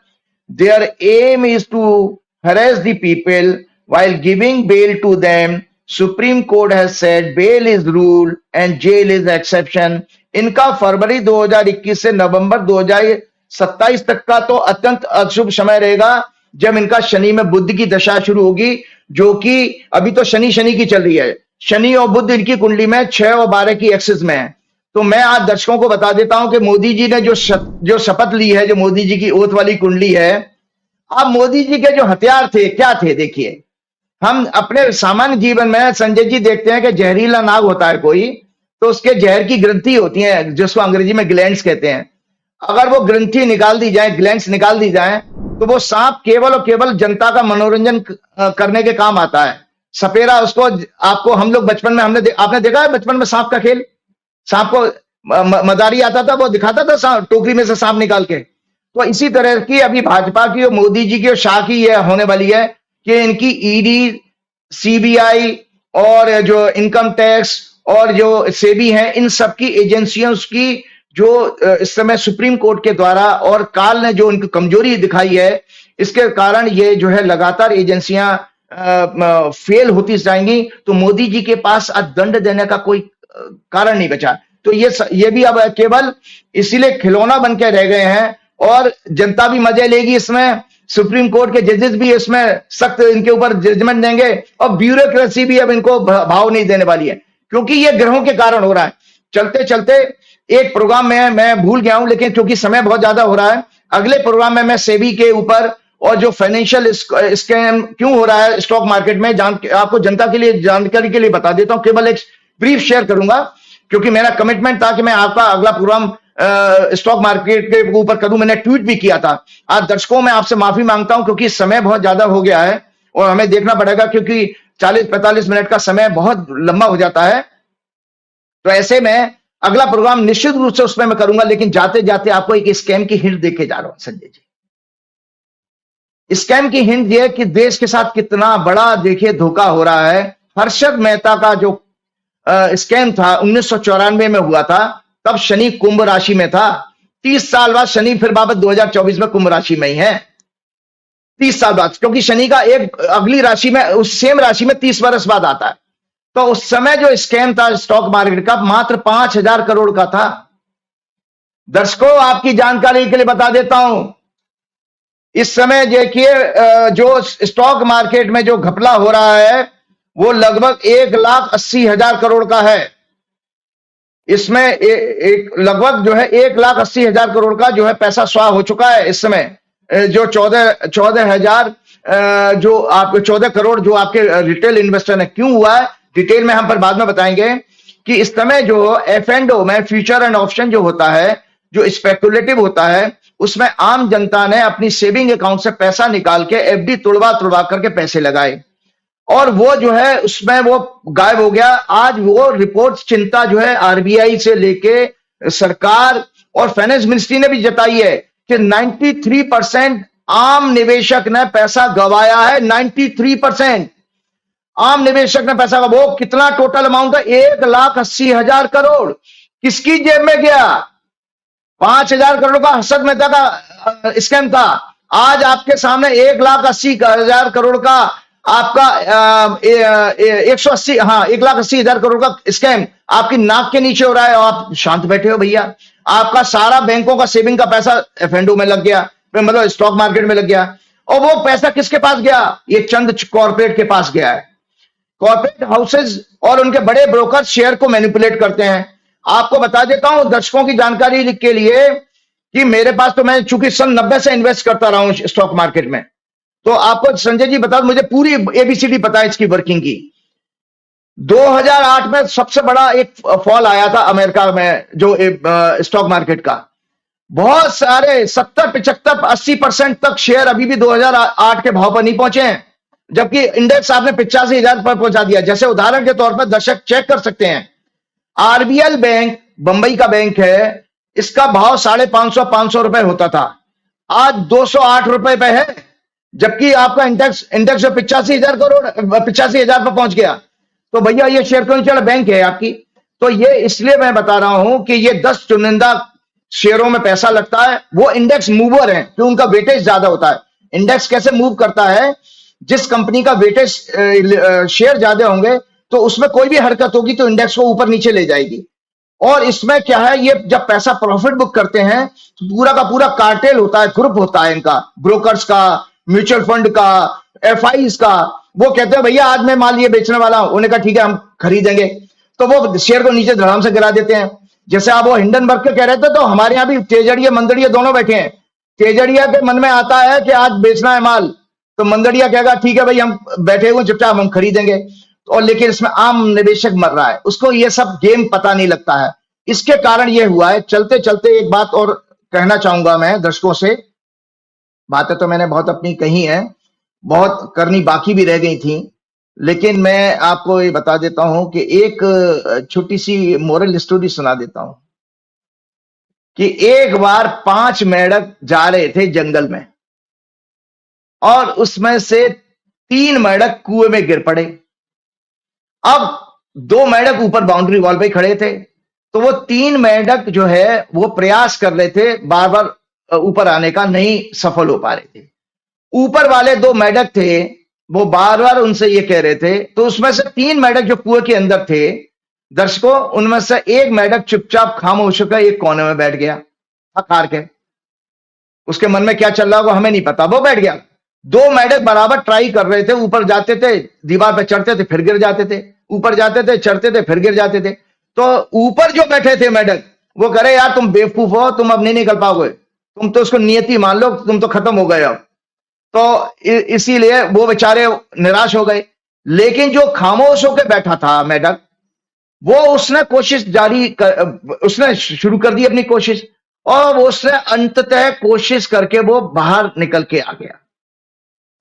Their aim is to harass the people while giving bail to them. Supreme Court has said bail is rule and jail is exception. इनका फरवरी 2021 से नवंबर 2027 तक का तो अत्यंत अशुभ समय रहेगा, जब इनका शनि में बुध की दशा शुरू होगी, जो कि अभी तो शनि की चल रही है। शनि और बुध इनकी कुंडली में 6 और 12 की एक्सिस में है। तो मैं आज दर्शकों को बता देता हूं कि मोदी जी ने जो शपथ ली है, जो मोदी जी की ओथ वाली कुंडली है, अब मोदी जी के जो हथियार थे क्या थे देखिए। हम अपने सामान्य जीवन में संजय जी देखते हैं कि जहरीला नाग होता है कोई, तो उसके जहर की ग्रंथि होती है, जिसको अंग्रेजी में ग्लैंड्स कहते हैं। अगर वो ग्रंथि निकाल दी जाए, ग्लैंड्स निकाल दी जाए, तो वो सांप केवल और केवल जनता का मनोरंजन करने के काम आता है। सपेरा उसको आपको हम लोग बचपन में आपने देखा है बचपन में सांप का खेल। सांप को मदारी आता था, वो दिखाता था टोकरी में से सांप निकाल के। तो इसी तरह की अभी भाजपा की और मोदी जी की और शाह की यह होने वाली है कि इनकी ईडी, सीबीआई और जो इनकम टैक्स और जो सेबी हैं, इन सबकी एजेंसियों की जो इस समय सुप्रीम कोर्ट के द्वारा और काल ने जो इनको कमजोरी दिखाई है, इसके कारण ये जो है लगातार एजेंसियां फेल होती जाएंगी। तो मोदी जी के पास आज दंड देने का कोई कारण नहीं बचा। तो ये भी अब केवल इसीलिए खिलौना बन के रह गए हैं और जनता भी मजे लेगी इसमें। सुप्रीम कोर्ट के जजेस भी इसमें सख्त इनके ऊपर जजमेंट देंगे और ब्यूरोक्रेसी भी अब इनको भाव नहीं देने वाली है, क्योंकि ये ग्रहों के कारण हो रहा है। चलते चलते एक प्रोग्राम में मैं भूल गया हूं, लेकिन क्योंकि समय बहुत ज्यादा हो रहा है, अगले प्रोग्राम में मैं सेबी के ऊपर और जो फाइनेंशियल स्कैम क्यों हो रहा है स्टॉक मार्केट में आपको जनता के लिए जानकारी के लिए बता देता हूं। केवल एक ब्रीफ शेयर करूंगा, क्योंकि मेरा कमिटमेंट था कि मैं आपका अगला प्रोग्राम स्टॉक मार्केट के ऊपर करूं। मैंने ट्वीट भी किया था। आज दर्शकों मैं आपसे माफी मांगता हूं, क्योंकि समय बहुत ज्यादा हो गया है और हमें देखना पड़ेगा, क्योंकि 40-45 मिनट का समय बहुत लंबा हो जाता है। तो ऐसे में अगला प्रोग्राम निश्चित रूप से उसमें मैं करूंगा, लेकिन जाते जाते आपको एक स्कैम की हिंट देके जा रहा हूं संजय जी। स्कैम की हिंट यह कि देश के साथ कितना बड़ा देखिए धोखा हो रहा है। हर्षद मेहता का जो स्कैम था 1994 में हुआ था, तब शनि कुंभ राशि में था। 30 साल बाद शनि फिर वापस 2024 में कुंभ राशि में ही है। 30 साल बाद, क्योंकि शनि का एक अगली राशि में, उस सेम राशि में 30 वर्ष बाद आता है। तो उस समय जो स्कैम था स्टॉक मार्केट का मात्र 5,000 करोड़ का था। दर्शकों आपकी जानकारी के लिए बता देता हूं, इस समय देखिए जो स्टॉक मार्केट में जो घपला हो रहा है वो लगभग 1,80,000 करोड़ का है। इसमें एक लगभग जो है 1,80,000 करोड़ का जो है पैसा स्वाह हो चुका है इस समय। जो 14,000 जो आप 14 करोड़ जो आपके रिटेल इन्वेस्टर है, क्यों हुआ है डिटेल में हम पर बाद में बताएंगे कि इस समय जो F&O में फ्यूचर एंड ऑप्शन जो होता है, जो स्पेकुलेटिव होता है, उसमें आम जनता ने अपनी सेविंग अकाउंट से पैसा निकाल के एफडी तुड़वा तुड़वा करके पैसे लगाए और वो जो है उसमें वो गायब हो गया। आज वो रिपोर्ट चिंता जो है आरबीआई से लेके सरकार और फाइनेंस मिनिस्ट्री ने भी जताई है कि 93% आम निवेशक ने पैसा गवाया है। 93% आम निवेशक ने पैसा गवाया। वो कितना टोटल अमाउंट है? 1,80,000 करोड़। किसकी जेब में गया? 5,000 करोड़ का हर्षद मेहता का स्कैम था। आज आपके सामने 1,80,000 करोड़ का आपका 1,80,000 करोड़ का स्कैम आपकी नाक के नीचे हो रहा है और आप शांत बैठे हो। भैया आपका सारा बैंकों का सेविंग का पैसा F&O में लग गया, मतलब स्टॉक मार्केट में लग गया। और वो पैसा किसके पास गया? ये चंद कॉर्पोरेट के पास गया है। कॉर्पोरेट हाउसेज और उनके बड़े ब्रोकर शेयर को मैनिपुलेट करते हैं। आपको बता देता हूं दर्शकों की जानकारी के लिए कि मेरे पास तो मैं चूंकि सन 90 से इन्वेस्ट करता रहा हूं स्टॉक मार्केट में, तो आपको संजय जी बता, मुझे पूरी एबीसीडी पता है इसकी वर्किंग की। 2008 में सबसे बड़ा एक फॉल आया था अमेरिका में जो स्टॉक मार्केट का। बहुत सारे 70, 75, 80% तक शेयर अभी भी 2008 के भाव पर नहीं पहुंचे हैं, जबकि इंडेक्स आपने 85,000 पर पहुंचा दिया। जैसे उदाहरण के तौर पर दर्शक चेक कर सकते हैं, आरबीएल बैंक बंबई का बैंक है, इसका भाव 550, 500 रुपए होता था, आज 208 रुपए पे है, जबकि आपका इंडेक्स जो 85,000 करोड़ 85,000 पर पहुंच गया। तो भैया ये शेयर क्यों चढ़ा? बैंक है आपकी। तो ये इसलिए मैं बता रहा हूं कि ये 10 चुनिंदा शेयरों में पैसा लगता है, वो इंडेक्स मूवर है क्योंकि उनका वेटेज ज्यादा होता है। इंडेक्स कैसे मूव करता है? जिस कंपनी का वेटेज शेयर ज्यादा होंगे तो उसमें कोई भी हरकत होगी तो इंडेक्स को ऊपर नीचे ले जाएगी। और इसमें क्या है, ये जब पैसा प्रॉफिट बुक करते हैं तो पूरा का पूरा कार्टेल होता है, ग्रुप होता है इनका, ब्रोकर्स का, म्यूचुअल फंड का, एफआईज का। वो कहते हैं भैया आज मैं माल ये बेचने वाला हूं, उन्हें कहा ठीक है हम खरीदेंगे, तो वो शेयर को नीचे धड़ाम से गिरा देते हैं। जैसे आप वो हिंडनबर्ग के कह रहे थे, तो हमारे यहां भी तेजड़िया मंदड़िया दोनों बैठे हैं। तेजड़िया के मन में आता है कि आज बेचना है माल, तो मंदड़िया कहेगा ठीक है भाई हम बैठे हुए चुपचाप हम खरीदेंगे। और लेकिन इसमें आम निवेशक मर रहा है, उसको ये सब गेम पता नहीं लगता है। इसके कारण ये हुआ है। चलते चलते एक बात और कहना चाहूंगा मैं दर्शकों से। बातें तो मैंने बहुत अपनी कही है, बहुत करनी बाकी भी रह गई थी, लेकिन मैं आपको ये बता देता हूं कि एक छोटी सी मोरल स्टोरी सुना देता हूं कि एक बार 5 मेंढक जा रहे थे जंगल में और उसमें से 3 मेंढक कुएं में गिर पड़े। अब 2 मेंढक ऊपर बाउंड्री वॉल पे खड़े थे, तो वो 3 मेंढक जो है वो प्रयास कर रहे थे, बार बार ऊपर आने का, नहीं सफल हो पा रहे थे। ऊपर वाले 2 मेंढक थे, वो बार बार उनसे ये कह रहे थे, तो उसमें से 3 मेंढक जो कुएं के अंदर थे, दर्शकों उनमें से एक मेंढक चुपचाप खामोश होकर एक कोने में बैठ गया, थक हार के। उसके मन में क्या चल रहा है वो हमें नहीं पता, वो बैठ गया। 2 मेंढक बराबर ट्राई कर रहे थे, ऊपर जाते थे, दीवार पे चढ़ते थे, फिर गिर जाते थे, ऊपर जाते थे, चढ़ते थे, फिर गिर जाते थे। तो ऊपर जो बैठे थे मेंढक, वो कह रहे यार तुम बेवकूफ हो, तुम अब नहीं निकल पाओगे, तुम तो उसको नियति मान लो, तुम तो खत्म हो गए अब। तो इसीलिए वो बेचारे निराश हो गए। लेकिन जो खामोश होकर बैठा था मेंढक, वो उसने उसने शुरू कर दी अपनी कोशिश, और उसने अंततः कोशिश करके वो बाहर निकल के आ गया।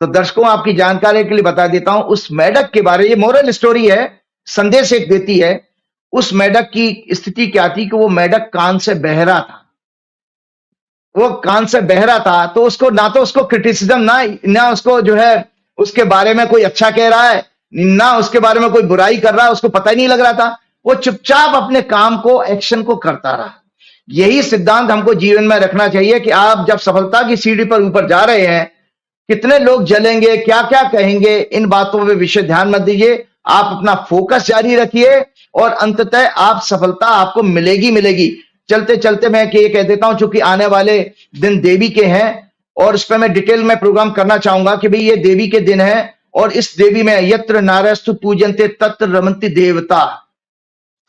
तो दर्शकों आपकी जानकारी के लिए बता देता हूं उस मेंढक के बारे में। ये मोरल स्टोरी है, संदेश एक देती है। उस मेंढक की स्थिति क्या थी कि वो मेंढक कान से बहरा था। वो कान से बहरा था, तो उसको ना तो उसको क्रिटिसिज्म ना उसको जो है उसके बारे में कोई अच्छा कह रहा है, ना उसके बारे में कोई बुराई कर रहा है, उसको पता ही नहीं लग रहा था। वो चुपचाप अपने काम को, एक्शन को करता रहा। यही सिद्धांत हमको जीवन में रखना चाहिए कि आप जब सफलता की सीढ़ी पर ऊपर जा रहे हैं, कितने लोग जलेंगे, क्या क्या कहेंगे, इन बातों पे विशेष ध्यान मत दीजिए। आप अपना फोकस जारी रखिए और अंततः आप सफलता आपको मिलेगी। चलते चलते मैं ये कह देता हूं, चूंकि आने वाले दिन देवी के हैं और उस पर मैं डिटेल में प्रोग्राम करना चाहूंगा कि भाई ये देवी के दिन है और इस देवी में यत्र नारस्तु पूजन्ते तत्र रमन्ति देवता।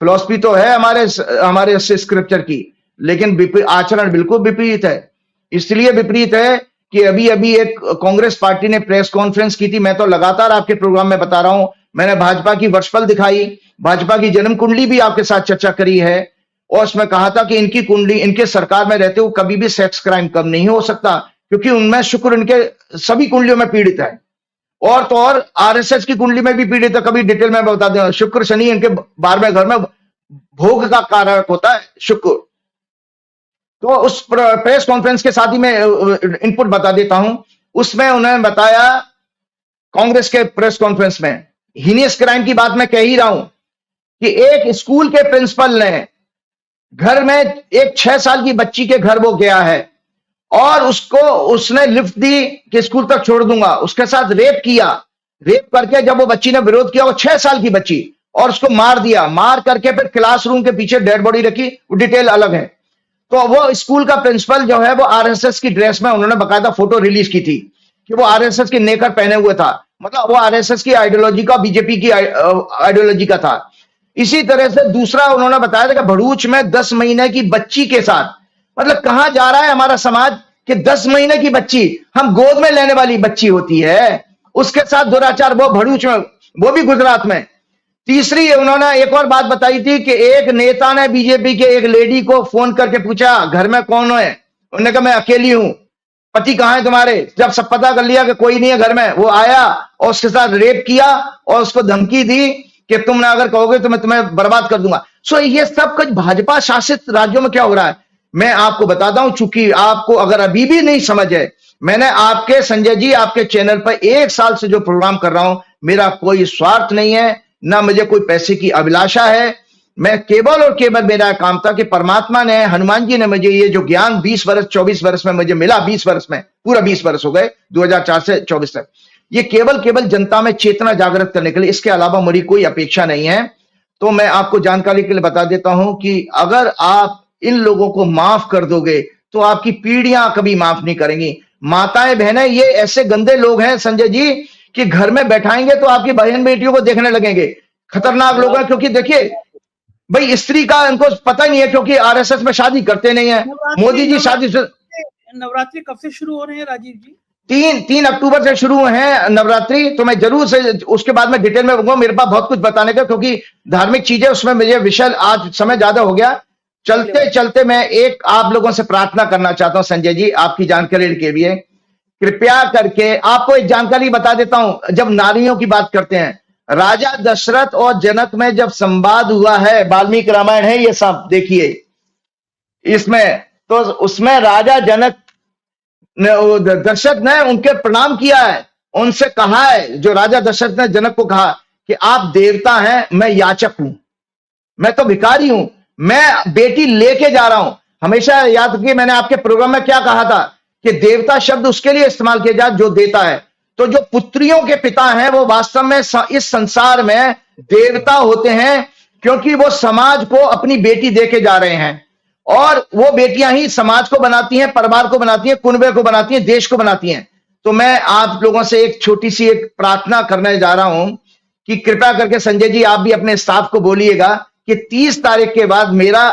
फिलॉसफी तो है हमारे स्क्रिप्चर की, लेकिन आचरण बिल्कुल विपरीत है। इसलिए विपरीत है कि अभी अभी एक कांग्रेस पार्टी ने प्रेस कॉन्फ्रेंस की थी। मैं तो लगातार आपके प्रोग्राम में बता रहा हूं, मैंने भाजपा की वर्षफल दिखाई, भाजपा की जन्म कुंडली भी आपके साथ चर्चा करी है, और उसमें कहा था कि इनकी कुंडली, इनके सरकार में रहते हुए कभी भी सेक्स क्राइम कम नहीं हो सकता, क्योंकि उनमें शुक्र इनके सभी कुंडलियों में पीड़ित है। और तो और आरएसएस की कुंडली में भी पीड़ित है। कभी डिटेल में बता दें, शुक्र शनि इनके 12वें घर में भोग का कारक होता है शुक्र। तो उस प्रेस कॉन्फ्रेंस के साथ ही मैं इनपुट बता देता हूं। उसमें उन्होंने बताया, कांग्रेस के प्रेस कॉन्फ्रेंस में, हीनियस क्राइम की बात मैं कह ही रहा हूं कि एक स्कूल के प्रिंसिपल ने घर में एक 6 साल की बच्ची के घर वो गया है और उसने लिफ्ट दी कि स्कूल तक छोड़ दूंगा, उसके साथ रेप किया। रेप करके जब वो बच्ची ने विरोध किया, वो 6 साल की बच्ची, और उसको मार दिया। मार करके फिर क्लासरूम के पीछे डेड बॉडी रखी, वो डिटेल अलग है। तो वो स्कूल का प्रिंसिपल जो है वो आरएसएस की ड्रेस में, उन्होंने बकायदा फोटो रिलीज की थी कि वो आरएसएस की नेकर पहने हुए था, मतलब वो आरएसएस की आइडियोलॉजी का, बीजेपी की आइडियोलॉजी का था। इसी तरह से दूसरा उन्होंने बताया था कि भरूच में 10 महीने की बच्ची के साथ, मतलब कहां जा रहा है हमारा समाज कि 10 महीने की बच्ची, हम गोद में लेने वाली बच्ची होती है, उसके साथ दुराचार, वो भरूच में, वो भी गुजरात में। तीसरी उन्होंने एक और बात बताई थी कि एक नेता ने बीजेपी के एक लेडी को फोन करके पूछा घर में कौन है, उन्होंने कहा मैं अकेली हूं, पति कहां है तुम्हारे। जब सब पता कर लिया कि कोई नहीं है घर में, वो आया और उसके साथ रेप किया और उसको धमकी दी कि तुम ना अगर कहोगे तो मैं तुम्हें बर्बाद कर दूंगा। सो ये सब कुछ भाजपा शासित राज्यों में क्या हो रहा है, मैं आपको बताता हूं। चूंकि आपको अगर अभी भी नहीं समझ है, मैंने आपके संजय जी आपके चैनल पर 1 साल से जो प्रोग्राम कर रहा हूं, मेरा कोई स्वार्थ नहीं है, ना मुझे कोई पैसे की अभिलाषा है। मैं केवल और केवल मेरा काम था कि परमात्मा ने, हनुमान जी ने मुझे ये जो ज्ञान 20 वर्ष 24 वर्ष में मुझे मिला, 20 वर्ष में, पूरा 20 वर्ष हो गए 2004 से 24 तक, ये केवल जनता में चेतना जागृत करने के लिए, इसके अलावा मेरी कोई अपेक्षा नहीं है। तो मैं आपको जानकारी के लिए बता देता हूं कि अगर आप इन लोगों को माफ कर दोगे तो आपकी पीढ़ियां कभी माफ नहीं करेंगी। माताएं बहनें ये ऐसे गंदे लोग हैं संजय जी कि घर में बैठाएंगे तो आपकी बहन बेटियों को देखने लगेंगे। खतरनाक लोग हैं, क्योंकि देखिए भाई स्त्री का इनको पता ही नहीं है, क्योंकि आरएसएस में शादी करते नहीं है। मोदी जी शादी से, नवरात्रि कब से शुरू हो रहे हैं राजीव जी? 3 अक्टूबर से शुरू हैं नवरात्रि। तो मैं जरूर से उसके बाद में डिटेल में बताऊंगा, मेरे पास बहुत कुछ बताने का, क्योंकि धार्मिक चीजें उसमें मुझे विषय, आज समय ज्यादा हो गया। चलते चलते मैं एक आप लोगों से प्रार्थना करना चाहता हूं संजय जी, आपकी जानकारी के लिए, कृपया करके आपको एक जानकारी बता देता हूं। जब नारियों की बात करते हैं, राजा दशरथ और जनक में जब संवाद हुआ है, वाल्मीकि रामायण है ये सब, देखिए इसमें, तो उसमें राजा जनक दशरथ ने उनके प्रणाम किया है, उनसे कहा है, जो राजा दशरथ ने जनक को कहा कि आप देवता हैं, मैं याचक हूं, मैं तो भिखारी हूं, मैं बेटी लेके जा रहा हूं। हमेशा याद रखिए मैंने आपके प्रोग्राम में क्या कहा था कि देवता शब्द उसके लिए इस्तेमाल किया जाए जो देता है। तो जो पुत्रियों के पिता हैं वो वास्तव में इस संसार में देवता होते हैं, क्योंकि वो समाज को अपनी बेटी देके जा रहे हैं, और वो बेटियां ही समाज को बनाती हैं, परिवार को बनाती हैं, कुनबे को बनाती हैं, देश को बनाती हैं। तो मैं आप लोगों से एक छोटी सी एक प्रार्थना करने जा रहा हूं कि कृपया करके संजय जी आप भी अपने स्टाफ को बोलिएगा कि 30 तारीख के बाद मेरा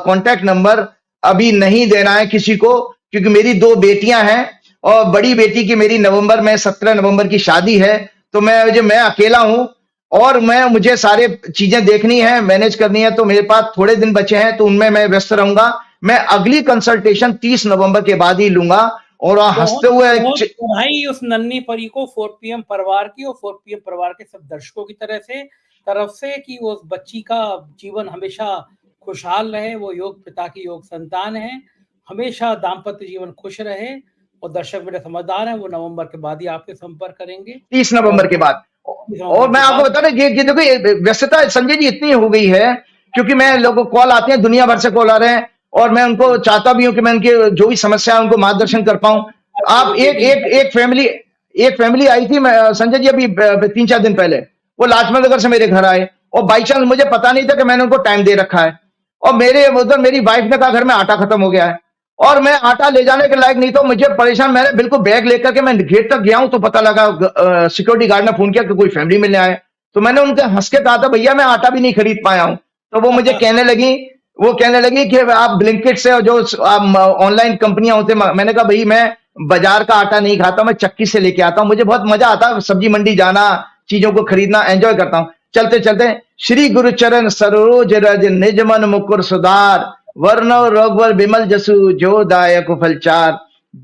कॉन्टैक्ट नंबर अभी नहीं देना है किसी को, क्योंकि मेरी 2 बेटियां हैं और बड़ी बेटी की मेरी नवंबर में 17 नवंबर की शादी है। तो मैं अकेला हूं और मुझे सारे चीजें देखनी है, मैनेज करनी है, तो मेरे पास थोड़े दिन बचे हैं, तो उनमें मैं व्यस्त रहूंगा। मैं अगली कंसल्टेशन 30 नवंबर के बाद ही लूंगा। और हंसते हुए भाई उस नन्ही परी को 4 PM परिवार की और 4 PM परिवार के सब दर्शकों की तरफ से कि उस बच्ची का जीवन हमेशा खुशहाल रहे, वो योग पिता की योग संतान है, हमेशा दाम्पत्य जीवन खुश रहे। और दर्शक मेरे समझदार हैं, वो नवंबर के बाद ही आपके संपर्क करेंगे, 30 नवंबर के बाद। और मैं आपको बता रहा कि देखो व्यस्तता संजय जी इतनी हो गई है, क्योंकि मैं लोगों को कॉल आते हैं, दुनिया भर से कॉल आ रहे हैं, और मैं उनको चाहता भी हूं कि मैं उनके जो भी समस्या है उनको मार्गदर्शन कर पाऊं। आप एक फैमिली आई थी संजय जी अभी 3-4 दिन पहले, वो लाजपत नगर से मेरे घर आए, और बाई चांस मुझे पता नहीं था कि मैंने उनको टाइम दे रखा है, और मेरी वाइफ ने कहा घर में आटा खत्म हो गया है, और मैं आटा ले जाने के लायक नहीं था, मुझे परेशान, मैंने बिल्कुल बैग लेकर के मैं गेट तक गया हूं, तो पता लगा सिक्योरिटी गार्ड ने फोन किया कि कोई फैमिली मिलने आए। तो मैंने उनके हंस के कहा था भैया मैं आटा भी नहीं खरीद पाया हूं। तो वो कहने लगी कि आप ब्लिंकिट से जो ऑनलाइन कंपनियां होते, मैंने कहा भाई मैं बाजार का आटा नहीं खाता, मैं चक्की से लेके आता हूं, मुझे बहुत मजा आता है सब्जी मंडी जाना, चीजों को खरीदना एंजॉय करता हूं। चलते चलते श्री गुरु चरण सरोज रज निज मन मुकुर सुधार, वर्णव रघुवर बिमल जसु जो दायक फलचार,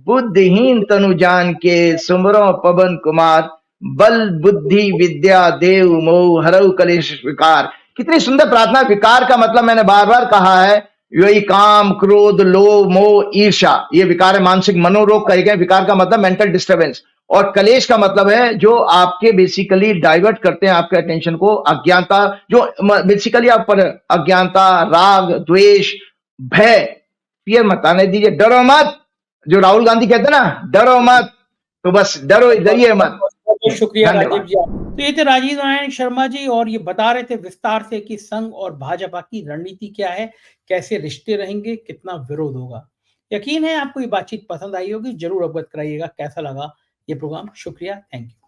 बुद्धिहीन तनु जान के सुमरो पवन कुमार, बल बुद्धि विद्या देव मोह हरऊ कलेश विकार। कितनी सुंदर प्रार्थना। विकार का मतलब मैंने बार बार कहा है, यही काम क्रोध लोभ मोह ईर्ष्या, ये विकार है, मानसिक मनोरोग कहे गए। विकार का मतलब मेंटल डिस्टर्बेंस। और कलेश का मतलब है जो आपके बेसिकली डाइवर्ट करते हैं आपके अटेंशन को, अज्ञानता, जो बेसिकली आप पर अज्ञानता, राग द्वेष भय, फियर मत आने दीजिए, डरो मत। जो राहुल गांधी कहते हैं ना, डरो मत, तो बस डरो, डरिए मत। बहुत शुक्रिया राजीव धन्यवाद। जी। तो ये थे राजीव नारायण शर्मा जी, और ये बता रहे थे विस्तार से कि संघ और भाजपा की रणनीति क्या है, कैसे रिश्ते रहेंगे, कितना विरोध होगा। यकीन है आपको ये बातचीत पसंद आई होगी, जरूर अवगत कराइएगा कैसा लगा ये प्रोग्राम। शुक्रिया, थैंक यू।